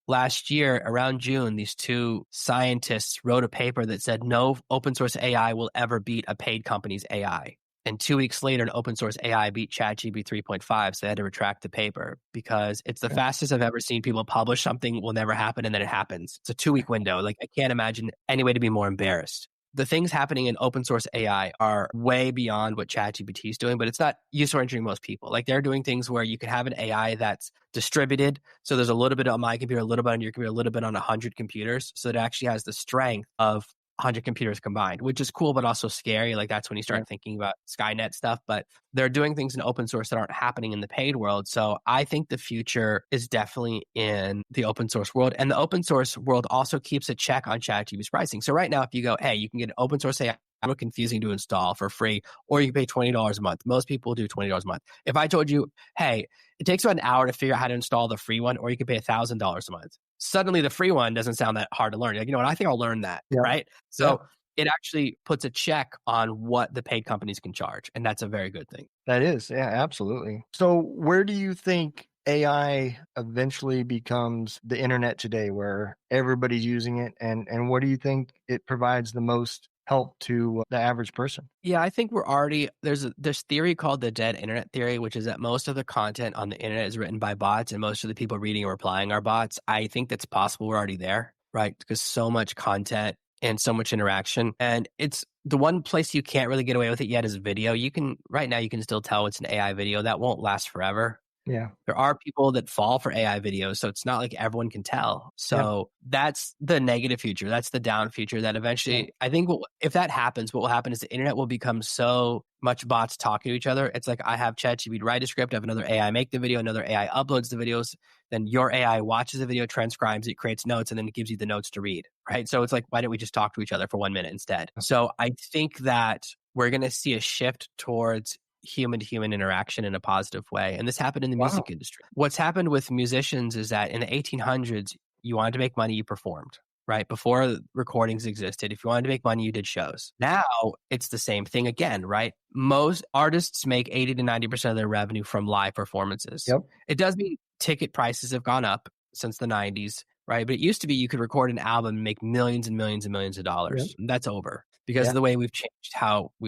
Last year, around June, these 2 scientists wrote a paper that said no open source AI will ever beat a paid company's AI. And 2 weeks later, an open source AI beat ChatGPT 3.5. So they had to retract the paper because it's the fastest I've ever seen people publish something will never happen and then it happens. It's a 2-week window. Like I can't imagine any way to be more embarrassed. The things happening in open source AI are way beyond what ChatGPT is doing, but it's not useful for engineering most people. Like they're doing things where you can have an AI that's distributed. So there's a little bit on my computer, a little bit on your computer, a little bit on 100 computers. So it actually has the strength of 100 computers combined, which is cool, but also scary. Like that's when you Yeah. start thinking about Skynet stuff, but they're doing things in open source that aren't happening in the paid world. So I think the future is definitely in the open source world. And the open source world also keeps a check on ChatGPT's pricing. So right now, if you go, hey, you can get an open source AI, a little confusing to install for free, or you can pay $20 a month. Most people do $20 a month. If I told you, hey, it takes about an hour to figure out how to install the free one, or you can pay $1,000 a month. Suddenly the free one doesn't sound that hard to learn. You're like, you know what? I think I'll learn that, Yeah. right? Yeah. So it actually puts a check on what the paid companies can charge. And that's a very good thing. That is. Yeah, absolutely. So where do you think AI eventually becomes the internet today where everybody's using it? And what do you think it provides the most help to the average person? Yeah, I think we're already there's this theory called the dead internet theory, which is that most of the content on the internet is written by bots and most of the people reading and replying are bots. I think that's possible we're already there, right? Because so much content and so much interaction. And it's the one place you can't really get away with it yet is video. You can right now you can still tell it's an AI video. That won't last forever. Yeah. There are people that fall for AI videos, so it's not like everyone can tell. Yeah. So that's the negative future. That's the down future that Yeah. eventually, I think if that happens, what will happen is the internet will become so much bots talking to each other. It's like I have ChatGPT write a script, I have another AI make the video, another AI uploads the videos, then your AI watches the video, transcribes it, creates notes, and then it gives you the notes to read, right? So it's like, why don't we just talk to each other for 1 minute instead? So I think that we're going to see a shift towards human to human interaction in a positive way. And this happened in the Wow. music industry. What's happened with musicians is that in the 1800s, you wanted to make money, you performed, right? Before recordings existed, if you wanted to make money, you did shows. Now it's the same thing again, right? Most artists make 80 to 90% of their revenue from live performances. Yep. It does mean ticket prices have gone up since the 90s, right? But it used to be you could record an album and make millions and millions and millions of dollars. Yep. That's over because Yeah. of the way we've changed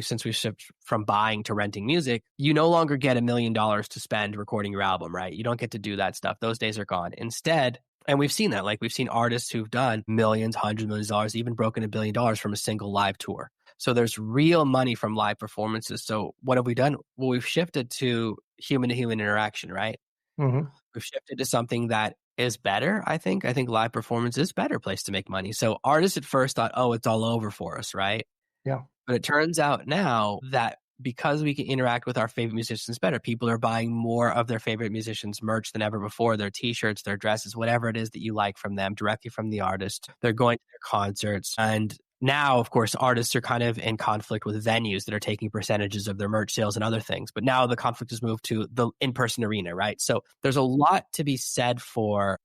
since we've shifted from buying to renting music. You no longer get $1 million to spend recording your album, right? You don't get to do that stuff. Those days are gone. Instead, and we've seen that, like we've seen artists who've done millions, hundreds of millions of dollars, even broken $1 billion from a single live tour. So there's real money from live performances. So what have we done? Well, we've shifted to human interaction, right? Mm-hmm. We've shifted to something that is better, I think. I think live performance is a better place to make money. So artists at first thought, oh, it's all over for us, right? Yeah. But it turns out now that because we can interact with our favorite musicians better, people are buying more of their favorite musicians' merch than ever before, their t-shirts, their dresses, whatever it is that you like from them, directly from the artist. They're going to their concerts. And now, of course, artists are kind of in conflict with venues that are taking percentages of their merch sales and other things. But now the conflict has moved to the in-person arena, right? So there's a lot to be said for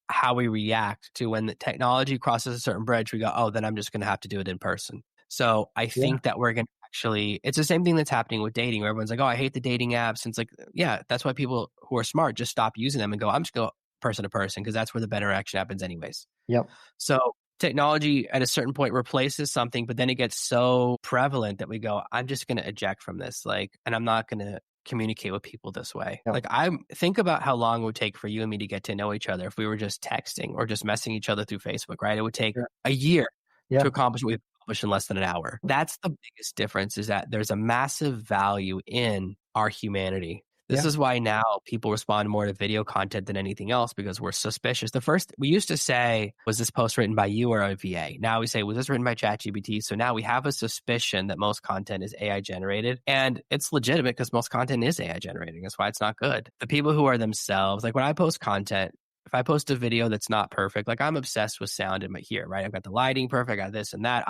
how we react to when the technology crosses a certain bridge. We go, oh, then I'm just going to have to do it in person. So I Yeah. think that we're going to actually, it's the same thing that's happening with dating, where everyone's like, oh, I hate the dating apps. And it's like, yeah, that's why people who are smart just stop using them and go, I'm just going to go person to person because that's where the better action happens anyways. Yep. So technology at a certain point replaces something, but then it gets so prevalent that we go, I'm just going to eject from this. Like, and I'm not going to communicate with people this way. Yep. Like I think about how long it would take for you and me to get to know each other if we were just texting or just messaging each other through Facebook, right? It would take a year Yeah. to accomplish what we've accomplished in less than an hour. That's the biggest difference, is that there's a massive value in our humanity. This Yeah. is why now people respond more to video content than anything else, because we're suspicious. The first we used to say, was this post written by you or a VA? Now we say, was this written by ChatGPT? So now we have a suspicion that most content is AI generated, and it's legitimate because most content is AI generating. That's why it's not good. The people who are themselves, like when I post content, if I post a video that's not perfect, like I'm obsessed with sound in my ear, right? I've got the lighting perfect, I got this and that.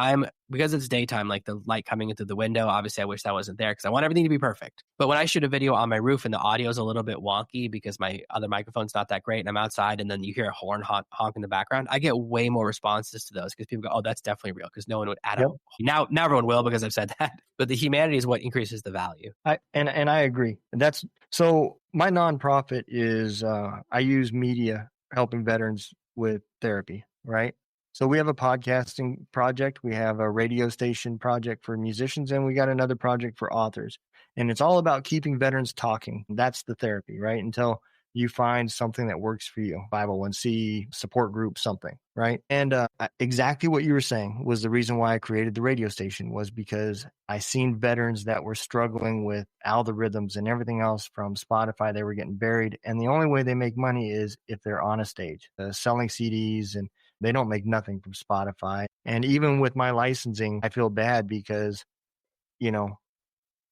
Because it's daytime, like the light coming into the window, obviously I wish that wasn't there because I want everything to be perfect. But when I shoot a video on my roof and the audio is a little bit wonky because my other microphone's not that great and I'm outside and then you hear a horn honk in the background, I get way more responses to those because people go, oh, that's definitely real, because no one would add Yep. up. Now everyone will because I've said that. But the humanity is what increases the value. I agree. That's so my nonprofit is I use media helping veterans with therapy, right? So we have a podcasting project, we have a radio station project for musicians, and we got another project for authors. And it's all about keeping veterans talking. That's the therapy, right? Until you find something that works for you, 501c, support group, something, right? And exactly what you were saying was the reason why I created the radio station, was because I seen veterans that were struggling with algorithms and everything else from Spotify. They were getting buried. And the only way they make money is if they're on a stage, selling CDs, and they don't make nothing from Spotify. And even with my licensing, I feel bad because, you know,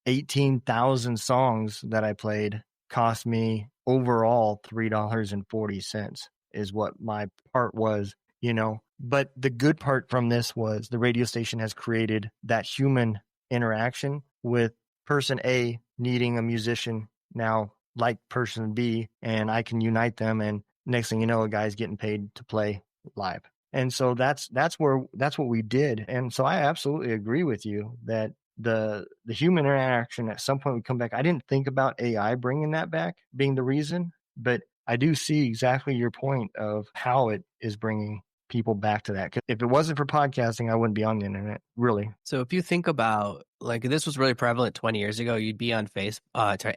18,000 songs that I played cost me overall $3.40 is what my part was, you know. But the good part from this was the radio station has created that human interaction with person A needing a musician now like person B, and I can unite them. And next thing you know, a guy's getting paid to play live. And so that's what we did. And so I absolutely agree with you that the human interaction at some point would come back. I didn't think about AI bringing that back being the reason, but I do see exactly your point of how it is bringing people back to that. 'Cause if it wasn't for podcasting, I wouldn't be on the internet, really. So if you think about, like, this was really prevalent 20 years ago, you'd be on to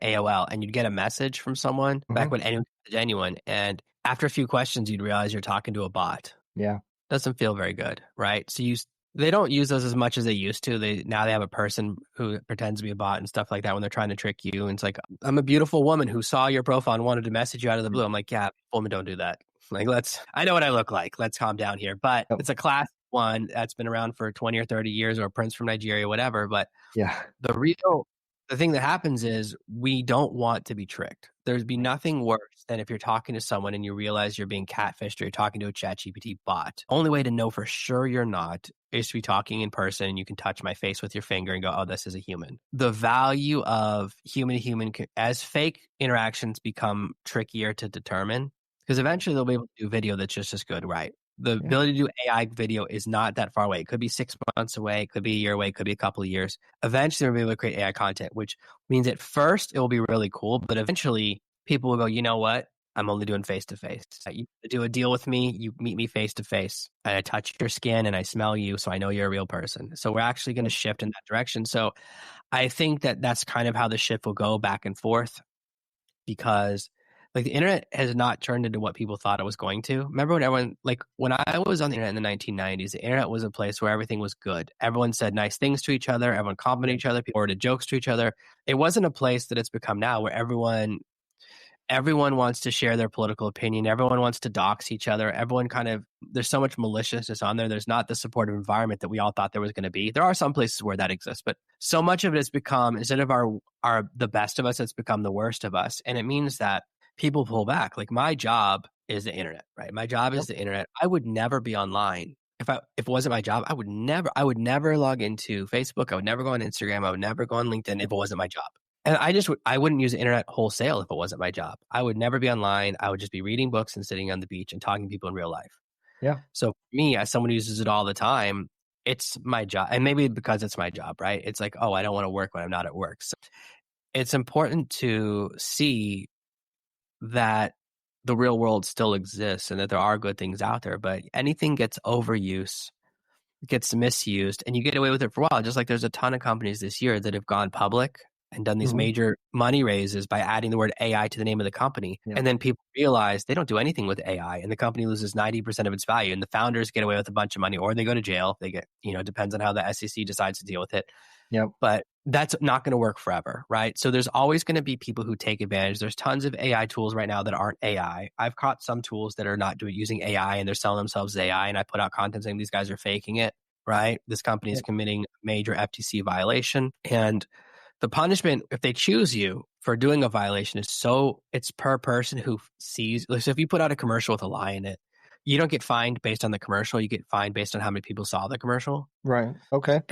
AOL, and you'd get a message from someone back when anyone could message anyone. And after a few questions, you'd realize you're talking to a bot. Yeah. Doesn't feel very good, right? So they don't use those as much as they used to. Now they have a person who pretends to be a bot and stuff like that when they're trying to trick you. And it's like, I'm a beautiful woman who saw your profile and wanted to message you out of the blue. I'm like, yeah, women don't do that. Like, I know what I look like. Let's calm down here. But Yep. it's a classic one that's been around for 20 or 30 years, or a prince from Nigeria, whatever. But Yeah. the thing that happens is we don't want to be tricked. There'd be nothing worse than if you're talking to someone and you realize you're being catfished, or you're talking to a ChatGPT bot. Only way to know for sure you're not is to be talking in person, and you can touch my face with your finger and go, oh, this is a human. The value of human to human, as fake interactions become trickier to determine, because eventually they'll be able to do video that's just as good, right? The ability to do AI video is not that far away. It could be 6 months away. It could be a year away. It could be a couple of years. Eventually, we'll be able to create AI content, which means at first it will be really cool. But eventually, people will go, you know what? I'm only doing face-to-face. You do a deal with me. You meet me face-to-face. And I touch your skin and I smell you, so I know you're a real person. So we're actually going to shift in that direction. So I think that that's kind of how the shift will go back and forth, because like the internet has not turned into what people thought it was going to. Remember when I was on the internet in the 1990s, the internet was a place where everything was good. Everyone said nice things to each other. Everyone complimented each other. People did jokes to each other. It wasn't a place that it's become now, where everyone wants to share their political opinion. Everyone wants to dox each other. There's so much maliciousness on there. There's not the supportive environment that we all thought there was going to be. There are some places where that exists, but so much of it has become, instead of the best of us, it's become the worst of us. And it means that people pull back. Like, my job is the internet, right? My job is the internet. I would never be online. If it wasn't my job, I would never log into Facebook. I would never go on Instagram. I would never go on LinkedIn if it wasn't my job. And I wouldn't use the internet wholesale if it wasn't my job. I would never be online. I would just be reading books and sitting on the beach and talking to people in real life. Yeah. So for me, as someone who uses it all the time, it's my job. And maybe because it's my job, right? It's like, oh, I don't want to work when I'm not at work. So it's important to see that the real world still exists and that there are good things out there, but anything gets overuse, gets misused, and you get away with it for a while. Just like there's a ton of companies this year that have gone public and done these major money raises by adding the word AI to the name of the company. Yeah. And then people realize they don't do anything with AI, and the company loses 90% of its value, and the founders get away with a bunch of money, or they go to jail. They get, depends on how the SEC decides to deal with it. Yep. But that's not going to work forever, right? So there's always going to be people who take advantage. There's tons of AI tools right now that aren't AI. I've caught some tools that are not using AI, and they're selling themselves as AI, and I put out content saying these guys are faking it, right? This company is committing a major FTC violation. And the punishment, if they choose you for doing a violation, it's per person who sees. So if you put out a commercial with a lie in it, you don't get fined based on the commercial. You get fined based on how many people saw the commercial. Right. Okay.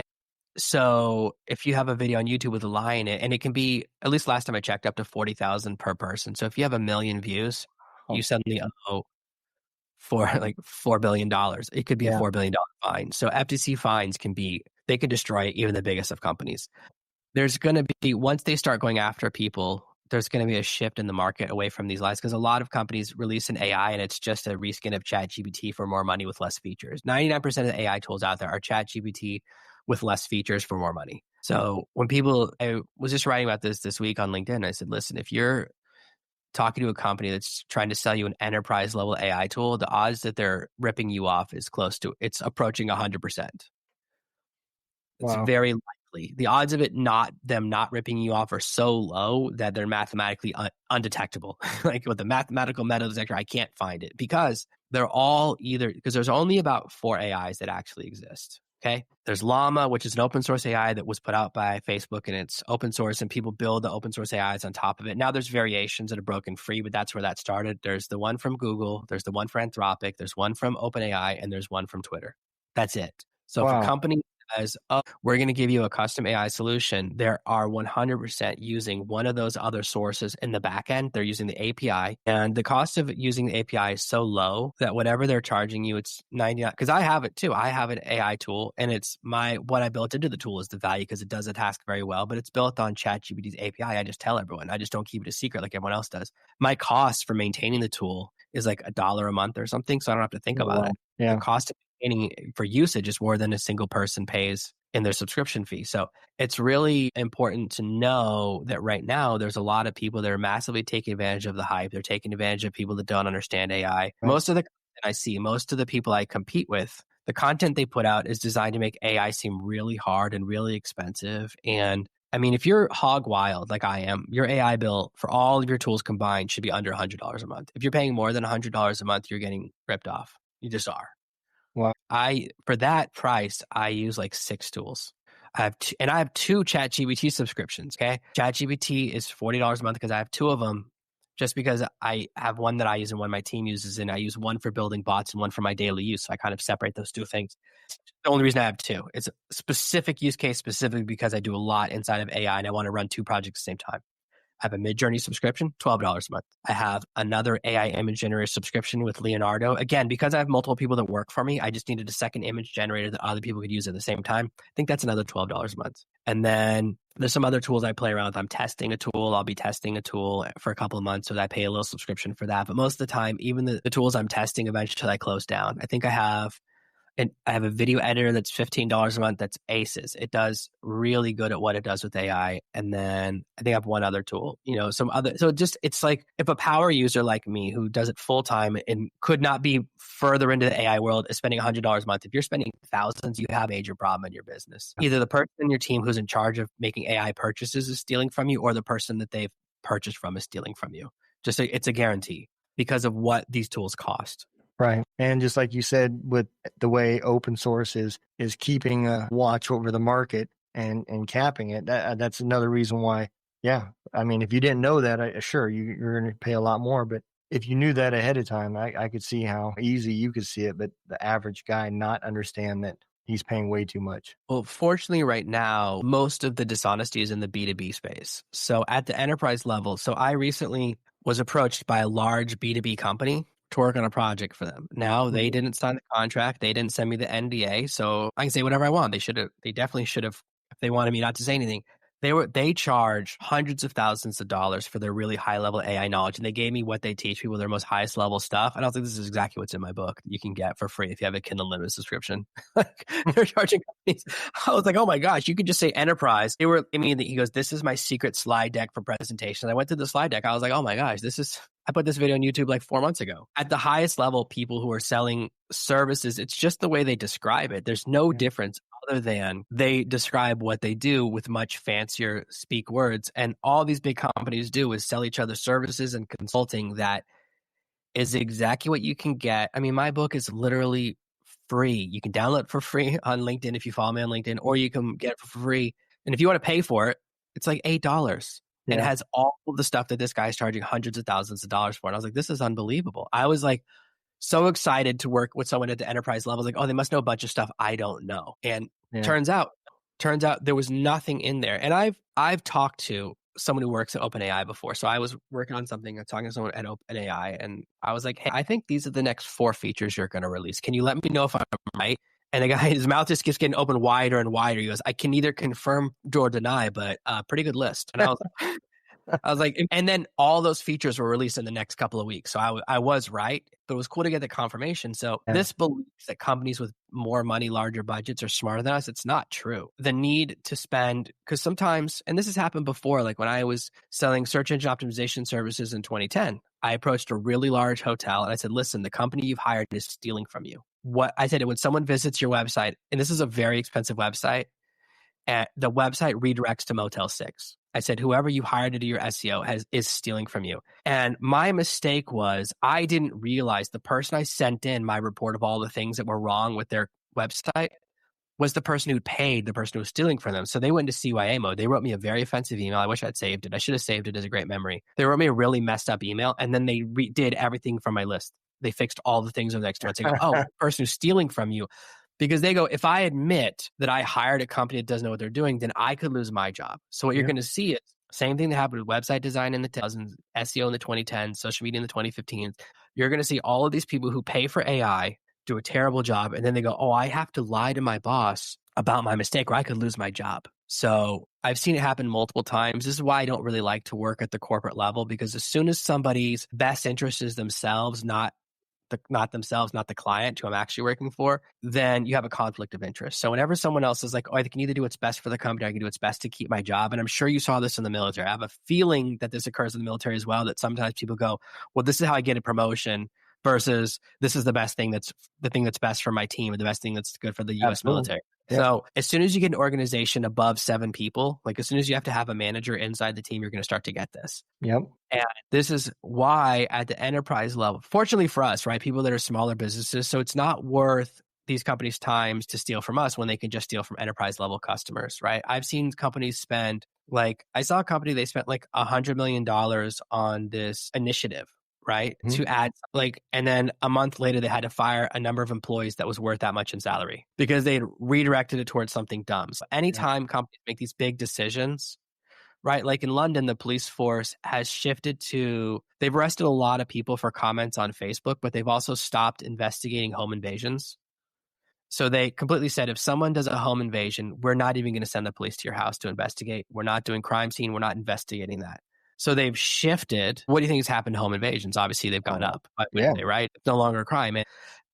So if you have a video on YouTube with a lie in it, and it can be, at least last time I checked, up to 40,000 per person. So if you have 1 million views, you suddenly owe for like $4 billion. It could be a $4 billion fine. So FTC fines they can destroy even the biggest of companies. There's going to be, once they start going after people, there's going to be a shift in the market away from these lies, because a lot of companies release an AI and it's just a reskin of ChatGPT for more money with less features. 99% of the AI tools out there are ChatGPT with less features for more money. So I was just writing about this week on LinkedIn. I said, listen, if you're talking to a company that's trying to sell you an enterprise level AI tool, the odds that they're ripping you off it's approaching 100%. It's very likely The odds of them not ripping you off are so low that they're mathematically undetectable. Like with the mathematical metal detector, I can't find it because they're all because there's only about 4 AIs that actually exist. Okay. There's Llama, which is an open source AI that was put out by Facebook, and it's open source and people build the open source AIs on top of it. Now there's variations that are broken free, but that's where that started. There's the one from Google, there's the one for Anthropic, there's one from OpenAI, and there's one from Twitter. That's it. So for Wow. companies as, oh, we're going to give you a custom AI solution, there are 100% using one of those other sources in the back end. They're using the API, and the cost of using the API is so low that whatever they're charging you, it's 99. Because I have it too. I have an AI tool, and it's what I built into the tool is the value because it does the task very well, but it's built on ChatGPT's API. I just tell everyone. I just don't keep it a secret like everyone else does. My cost for maintaining the tool is like $1 a month or something, so I don't have to think about it. Yeah. The cost of for usage is more than a single person pays in their subscription fee. So it's really important to know that right now there's a lot of people that are massively taking advantage of the hype. They're taking advantage of people that don't understand AI. Right. Most of the content I see, most of the people I compete with, the content they put out is designed to make AI seem really hard and really expensive. And I mean, if you're hog wild like I am, your AI bill for all of your tools combined should be under $100 a month. If you're paying more than $100 a month, you're getting ripped off. You just are. Wow. For that price, I use like 6 tools. I have two ChatGPT subscriptions. Okay. ChatGPT is $40 a month because I have 2 of them, just because I have one that I use and one my team uses. And I use one for building bots and one for my daily use. So I kind of separate those 2 things. The only reason I have 2, it's a specific use case, specifically because I do a lot inside of AI and I want to run 2 projects at the same time. I have a Midjourney subscription, $12 a month. I have another AI image generator subscription with Leonardo. Again, because I have multiple people that work for me, I just needed a second image generator that other people could use at the same time. I think that's another $12 a month. And then there's some other tools I play around with. I'm testing a tool. I'll be testing a tool for a couple of months, so that I pay a little subscription for that. But most of the time, even the tools I'm testing eventually I close down. I think I have a video editor that's $15 a month. That's Aces. It does really good at what it does with AI. And then I think I have one other tool, some other. So it's like if a power user like me who does it full time and could not be further into the AI world is spending $100 a month. If you're spending thousands, you have a major problem in your business. Either the person in your team who's in charge of making AI purchases is stealing from you, or the person that they've purchased from is stealing from you. It's a guarantee because of what these tools cost. Right. And just like you said, with the way open source is keeping a watch over the market and capping it, that's another reason why, yeah. I mean, if you didn't know that, sure, you're going to pay a lot more. But if you knew that ahead of time, I could see how easy you could see it. But the average guy not understand that he's paying way too much. Well, fortunately, right now, most of the dishonesty is in the B2B space. So at the enterprise level, I recently was approached by a large B2B company to work on a project for them. Now they didn't sign the contract. They didn't send me the NDA. So I can say whatever I want. They definitely should have, if they wanted me not to say anything. They charge hundreds of thousands of dollars for their really high level AI knowledge. And they gave me what they teach people, their most highest level stuff. I don't think this is exactly what's in my book you can get for free if you have a Kindle Unlimited subscription. They're charging companies. I was like, oh my gosh, you could just say enterprise. He goes, this is my secret slide deck for presentation. I went through the slide deck. I was like, oh my gosh, I put this video on YouTube like 4 months ago. At the highest level, people who are selling services, it's just the way they describe it. There's no difference other than they describe what they do with much fancier speak words. And all these big companies do is sell each other services and consulting that is exactly what you can get. I mean, my book is literally free. You can download it for free on LinkedIn if you follow me on LinkedIn, or you can get it for free. And if you want to pay for it, it's like $8. And it has all of the stuff that this guy's charging hundreds of thousands of dollars for. And I was like, this is unbelievable. I was like so excited to work with someone at the enterprise level. Like, oh, they must know a bunch of stuff I don't know. And turns out there was nothing in there. And I've talked to someone who works at OpenAI before. So I was working on something and talking to someone at OpenAI. And I was like, hey, I think these are the next 4 features you're going to release. Can you let me know if I'm right? And the guy, his mouth just keeps getting open wider and wider. He goes, I can neither confirm or deny, but pretty good list. And I was like, and then all those features were released in the next couple of weeks. So I was right, but it was cool to get the confirmation. So this believes that companies with more money, larger budgets are smarter than us. It's not true. The need to spend, because sometimes, and this has happened before, like when I was selling search engine optimization services in 2010, I approached a really large hotel and I said, listen, the company you've hired is stealing from you. What I said, when someone visits your website, and this is a very expensive website, and the website redirects to Motel 6. I said, whoever you hired to do your SEO is stealing from you. And my mistake was I didn't realize the person I sent in my report of all the things that were wrong with their website was the person who paid the person who was stealing from them. So they went into CYA mode. They wrote me a very offensive email. I wish I'd saved it. I should have saved it as a great memory. They wrote me a really messed up email, and then they did everything from my list. They fixed all the things over the next 2 months. They go, oh, the person who's stealing from you. Because they go, if I admit that I hired a company that doesn't know what they're doing, then I could lose my job. So what you're going to see is same thing that happened with website design in the 2000s, SEO in the 2010s, social media in the 2015s. You're going to see all of these people who pay for AI do a terrible job, and then they go, oh, I have to lie to my boss about my mistake or I could lose my job. So I've seen it happen multiple times. This is why I don't really like to work at the corporate level, because as soon as somebody's best interest is themselves, not the client who I'm actually working for, then you have a conflict of interest. So whenever someone else is like, oh, I can either do what's best for the company, I can do what's best to keep my job. And I'm sure you saw this in the military. I have a feeling that this occurs in the military as well, that sometimes people go, well, this is how I get a promotion versus this is the thing that's best for my team or the best thing that's good for the US military. Yep. So as soon as you get an organization above 7 people, like as soon as you have to have a manager inside the team, you're going to start to get this. Yep. And this is why at the enterprise level, fortunately for us, right, people that are smaller businesses, so it's not worth these companies' times to steal from us when they can just steal from enterprise level customers, right? I've seen companies spend I saw a company, they spent like $100 million on this initiative, right? Mm-hmm. To add and then a month later, they had to fire a number of employees that was worth that much in salary because they had redirected it towards something dumb. So anytime companies make these big decisions, right? Like in London, the police force has shifted they've arrested a lot of people for comments on Facebook, but they've also stopped investigating home invasions. So they completely said, if someone does a home invasion, we're not even going to send the police to your house to investigate. We're not doing crime scene. We're not investigating that. So they've shifted. What do you think has happened to home invasions? Obviously, they've gone up, right? It's no longer a crime.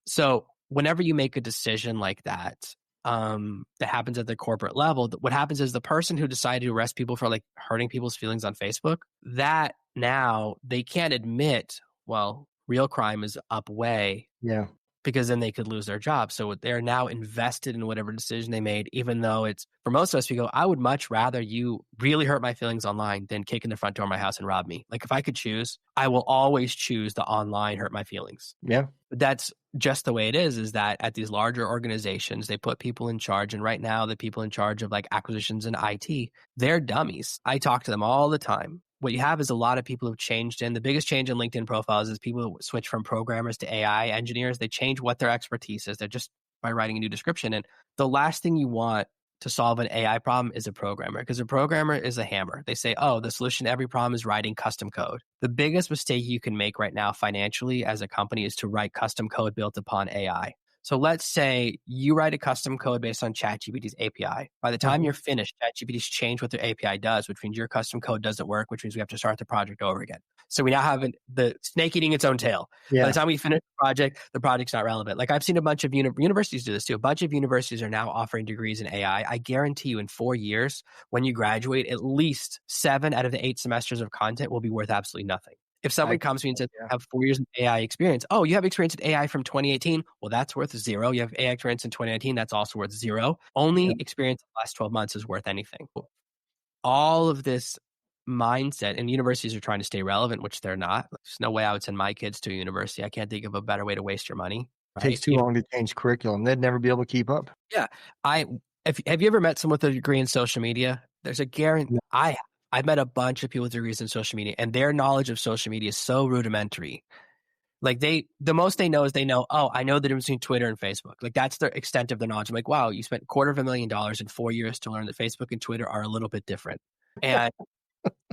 So whenever you make a decision like that, that happens at the corporate level, what happens is the person who decided to arrest people for hurting people's feelings on Facebook, that now they can't admit, well, real crime is up way. Yeah. Because then they could lose their job. So they're now invested in whatever decision they made, even though it's, for most of us, we go, I would much rather you really hurt my feelings online than kick in the front door of my house and rob me. Like if I could choose, I will always choose the online hurt my feelings. Yeah. But that's just the way it is that at these larger organizations, they put people in charge. And right now, the people in charge of acquisitions and IT, they're dummies. I talk to them all the time. What you have is a lot of people who've changed in. The biggest change in LinkedIn profiles is people who switch from programmers to AI engineers. They change what their expertise is. They're just by writing a new description. And the last thing you want to solve an AI problem is a programmer, because a programmer is a hammer. They say, oh, the solution to every problem is writing custom code. The biggest mistake you can make right now financially as a company is to write custom code built upon AI. So let's say you write a custom code based on ChatGPT's API. By the time you're finished, ChatGPT's changed what their API does, which means your custom code doesn't work, which means we have to start the project over again. So we now have the snake eating its own tail. Yeah. By the time we finish the project's not relevant. I've seen a bunch of universities do this too. A bunch of universities are now offering degrees in AI. I guarantee you in 4 years, when you graduate, at least 7 out of the 8 semesters of content will be worth absolutely nothing. If someone comes to me and says, I have 4 years of AI experience. Oh, you have experience in AI from 2018. Well, that's worth 0. You have AI experience in 2019. That's also worth 0. Only experience in the last 12 months is worth anything. All of this mindset, and universities are trying to stay relevant, which they're not. There's no way I would send my kids to a university. I can't think of a better way to waste your money. Right? It takes too long to change curriculum. They'd never be able to keep up. Yeah. Have you ever met someone with a degree in social media? There's a guarantee. I've met a bunch of people with degrees in social media, and their knowledge of social media is so rudimentary. The most they know is oh, I know the difference between Twitter and Facebook. That's the extent of their knowledge. I'm like, wow, you spent $250,000 in 4 years to learn that Facebook and Twitter are a little bit different. And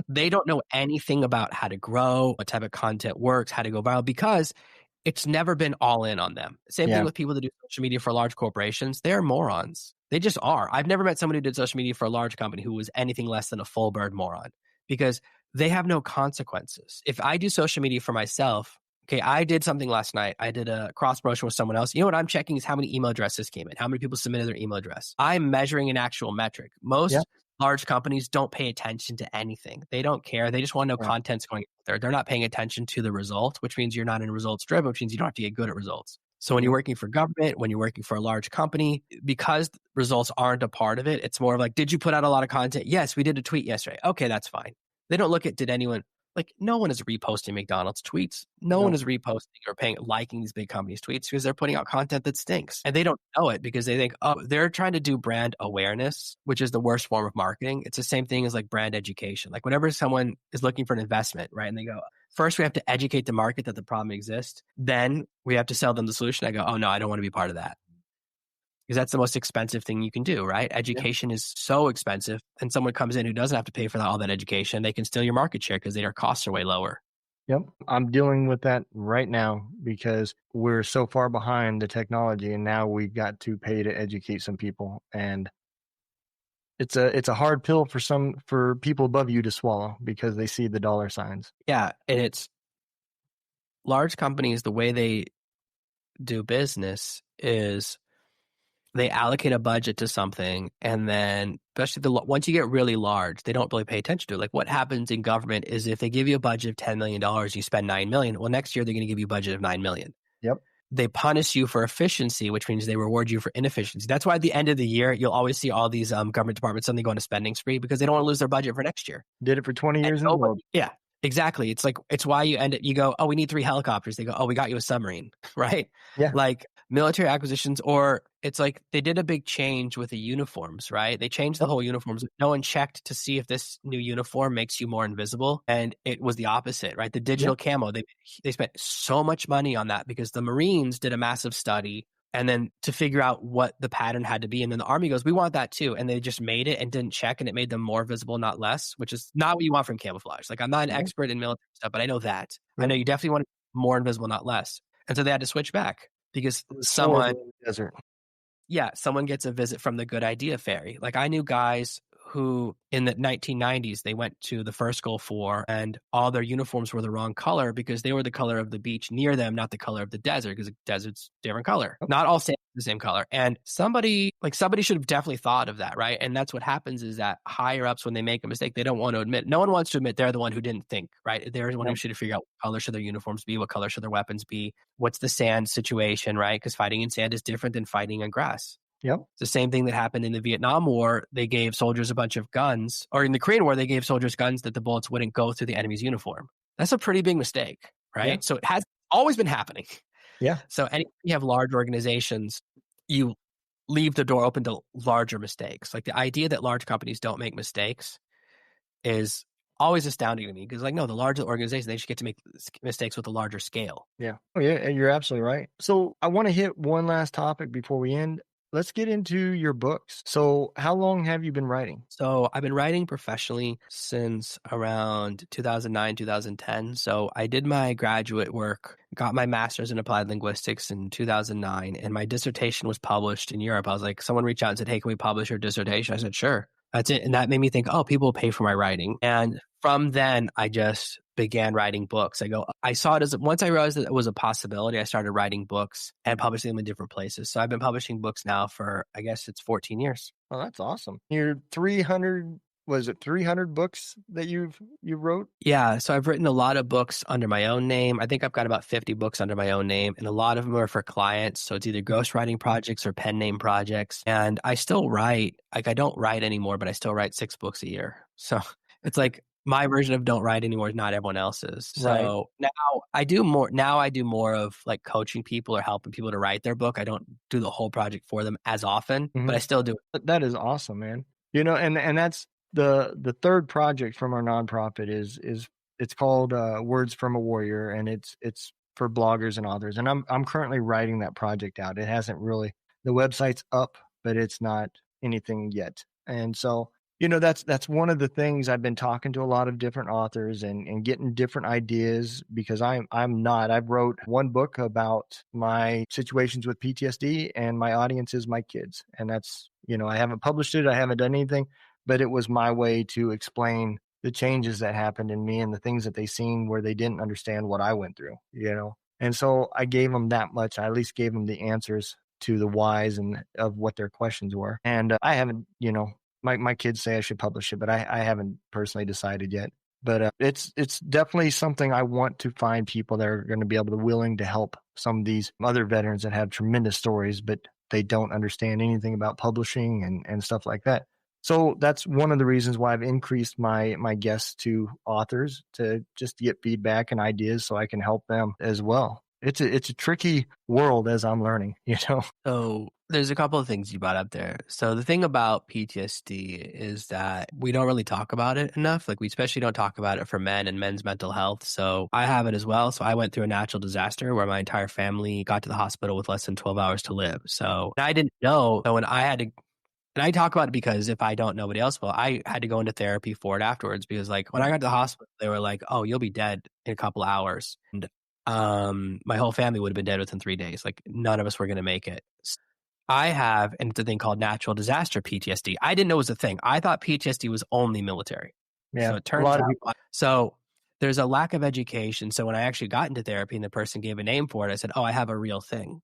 they don't know anything about how to grow, what type of content works, how to go viral, because it's never been all in on them. Same thing with people that do social media for large corporations. They're morons. They just are. I've never met somebody who did social media for a large company who was anything less than a full bird moron, because they have no consequences. If I do social media for myself, okay, I did something last night. I did a cross promotion with someone else. You know what I'm checking is how many email addresses came in, how many people submitted their email address. I'm measuring an actual metric. Most large companies don't pay attention to anything. They don't care. They just want to know content's going out there. They're not paying attention to the result, which means you're not in results driven, which means you don't have to get good at results. So when you're Mhm. working for government, when you're working for a large company, because results aren't a part of it, it's more of like, did you put out a lot of content? Yes, we did a tweet yesterday. Okay, that's fine. They don't look at did anyone like no one is reposting McDonald's tweets. No one No. is reposting or paying liking these big companies' tweets because they're putting out content that stinks. And they don't know it because they think, oh, they're trying to do brand awareness, which is the worst form of marketing. It's the same thing as like brand education. Like whenever someone is looking for an investment, right? And they go, first, we have to educate the market that the problem exists. Then we have to sell them the solution. I go, oh, no, I don't want to be part of that because that's the most expensive thing you can do, right? Yeah. Education is so expensive. And someone comes in who doesn't have to pay for all that education, they can steal your market share because their costs are way lower. Yep. I'm dealing with that right now because we're so far behind the technology and now we've got to pay to educate some people. And it's a hard pill for people above you to swallow because they see the dollar signs. Yeah. And it's large companies, the way they do business is they allocate a budget to something, and then especially once you get really large, they don't really pay attention to it. Like what happens in government is if they give you a budget of $10 million, you spend 9 million. Well, next year they're going to give you a budget of 9 million. Yep. They punish you for efficiency, which means they reward you for inefficiency. That's why at the end of the year, you'll always see all these government departments suddenly go on a spending spree because they don't want to lose their budget for next year. Did it for 20 And years in a row. nobody, yeah, exactly. It's like it's why you go, oh, we need 3 helicopters. They go, oh, we got you a submarine, right? Yeah. Like military acquisitions, or it's like they did a big change with the uniforms, right? They changed the Yep. whole uniforms. No one checked to see if this new uniform makes you more invisible, and it was the opposite, right? The Yeah. digital camo, they spent so much money on that because the Marines did a massive study and then to figure out what the pattern had to be. And then the Army goes, we want that too. And they just made it and didn't check, and it made them more visible, not less, which is not what you want from camouflage. Like I'm not an Yeah. expert in military stuff, but I know that. I Yep. know you definitely want more invisible, not less. And so they had to switch back because It was someone, horrible in the desert. yeah, someone gets a visit from the Good Idea Fairy. Like I knew guys who in the 1990s, they went to the first Gulf War and all their uniforms were the wrong color because they were the color of the beach near them, not the color of the desert because the desert's different color. Yep. Not all sand is the same color. And somebody should have definitely thought of that, right? And that's what happens is that higher ups, when they make a mistake, they don't want to admit. No one wants to admit they're the one who didn't think, right? They're the one who Yep. should have figured out what color should their uniforms be, what color should their weapons be, what's the sand situation, right? Because fighting in sand is different than fighting on grass. Yep. It's the same thing that happened in the Vietnam War. They gave soldiers a bunch of guns, or in the Korean War, they gave soldiers guns that the bullets wouldn't go through the enemy's uniform. That's a pretty big mistake, Yeah. right? So it has always been happening. Yeah. So anytime you have large organizations, you leave the door open to larger mistakes. Like the idea that large companies don't make mistakes is always astounding to me because, like, no, the larger the organization, they should get to make mistakes with a larger scale. Yeah. Oh, yeah. You're absolutely right. So I want to hit one last topic before we end. Let's get into your books. So how long have you been writing? So I've been writing professionally since around 2009, 2010. So I did my graduate work, got my master's in applied linguistics in 2009, and my dissertation was published in Europe. I was like, someone reached out and said, hey, can we publish your dissertation? I said, sure. That's it. And that made me think, oh, people will pay for my writing. And from then, I just began writing books. I saw it as once I realized that it was a possibility, I started writing books and publishing them in different places. So I've been publishing books now for, I guess it's 14 years. Oh, that's awesome. Your 300, was it 300 books that you wrote? Yeah. So I've written a lot of books under my own name. I think I've got about 50 books under my own name, and a lot of them are for clients. So it's either ghostwriting projects or pen name projects. And I still write, like I don't write anymore, but I still write 6 books a year. So it's like my version of don't write anymore is not everyone else's. Right. So now I do more of like coaching people or helping people to write their book. I don't do the whole project for them as often, but I still do it. That is awesome, man. You know, and that's the third project from our nonprofit is it's called Words from a Warrior, and it's for bloggers and authors. And I'm currently writing that project out. It hasn't really, the website's up, but it's not anything yet. And so, you know, that's one of the things. I've been talking to a lot of different authors and getting different ideas because I've wrote one book about my situations with PTSD, and my audience is my kids. And that's, you know, I haven't published it, I haven't done anything, but it was my way to explain the changes that happened in me and the things that they seen where they didn't understand what I went through, you know. And so I gave them that much. I at least gave them the answers to the whys and of what their questions were. And I haven't, you know, my kids say I should publish it, but I haven't personally decided yet. But it's definitely something I want to find people that are going to be able to willing to help some of these other veterans that have tremendous stories, but they don't understand anything about publishing and stuff like that. So that's one of the reasons why I've increased my guests to authors to just get feedback and ideas so I can help them as well. It's a tricky world as I'm learning, you know. So there's a couple of things you brought up there. So the thing about PTSD is that we don't really talk about it enough. Like we especially don't talk about it for men and men's mental health. So I have it as well. So I went through a natural disaster where my entire family got to the hospital with less than 12 hours to live. So I didn't know. So when I had to, and I talk about it because if I don't, nobody else will. I had to go into therapy for it afterwards because like when I got to the hospital, they were like, "Oh, you'll be dead in a couple hours." And my whole family would have been dead within 3 days. Like none of us were going to make it. I have, and it's a thing called natural disaster PTSD. I didn't know it was a thing. I thought PTSD was only military. Yeah, So it a turns lot of out, people. so there's a lack of education. So when I actually got into therapy and the person gave a name for it, I said, "Oh, I have a real thing."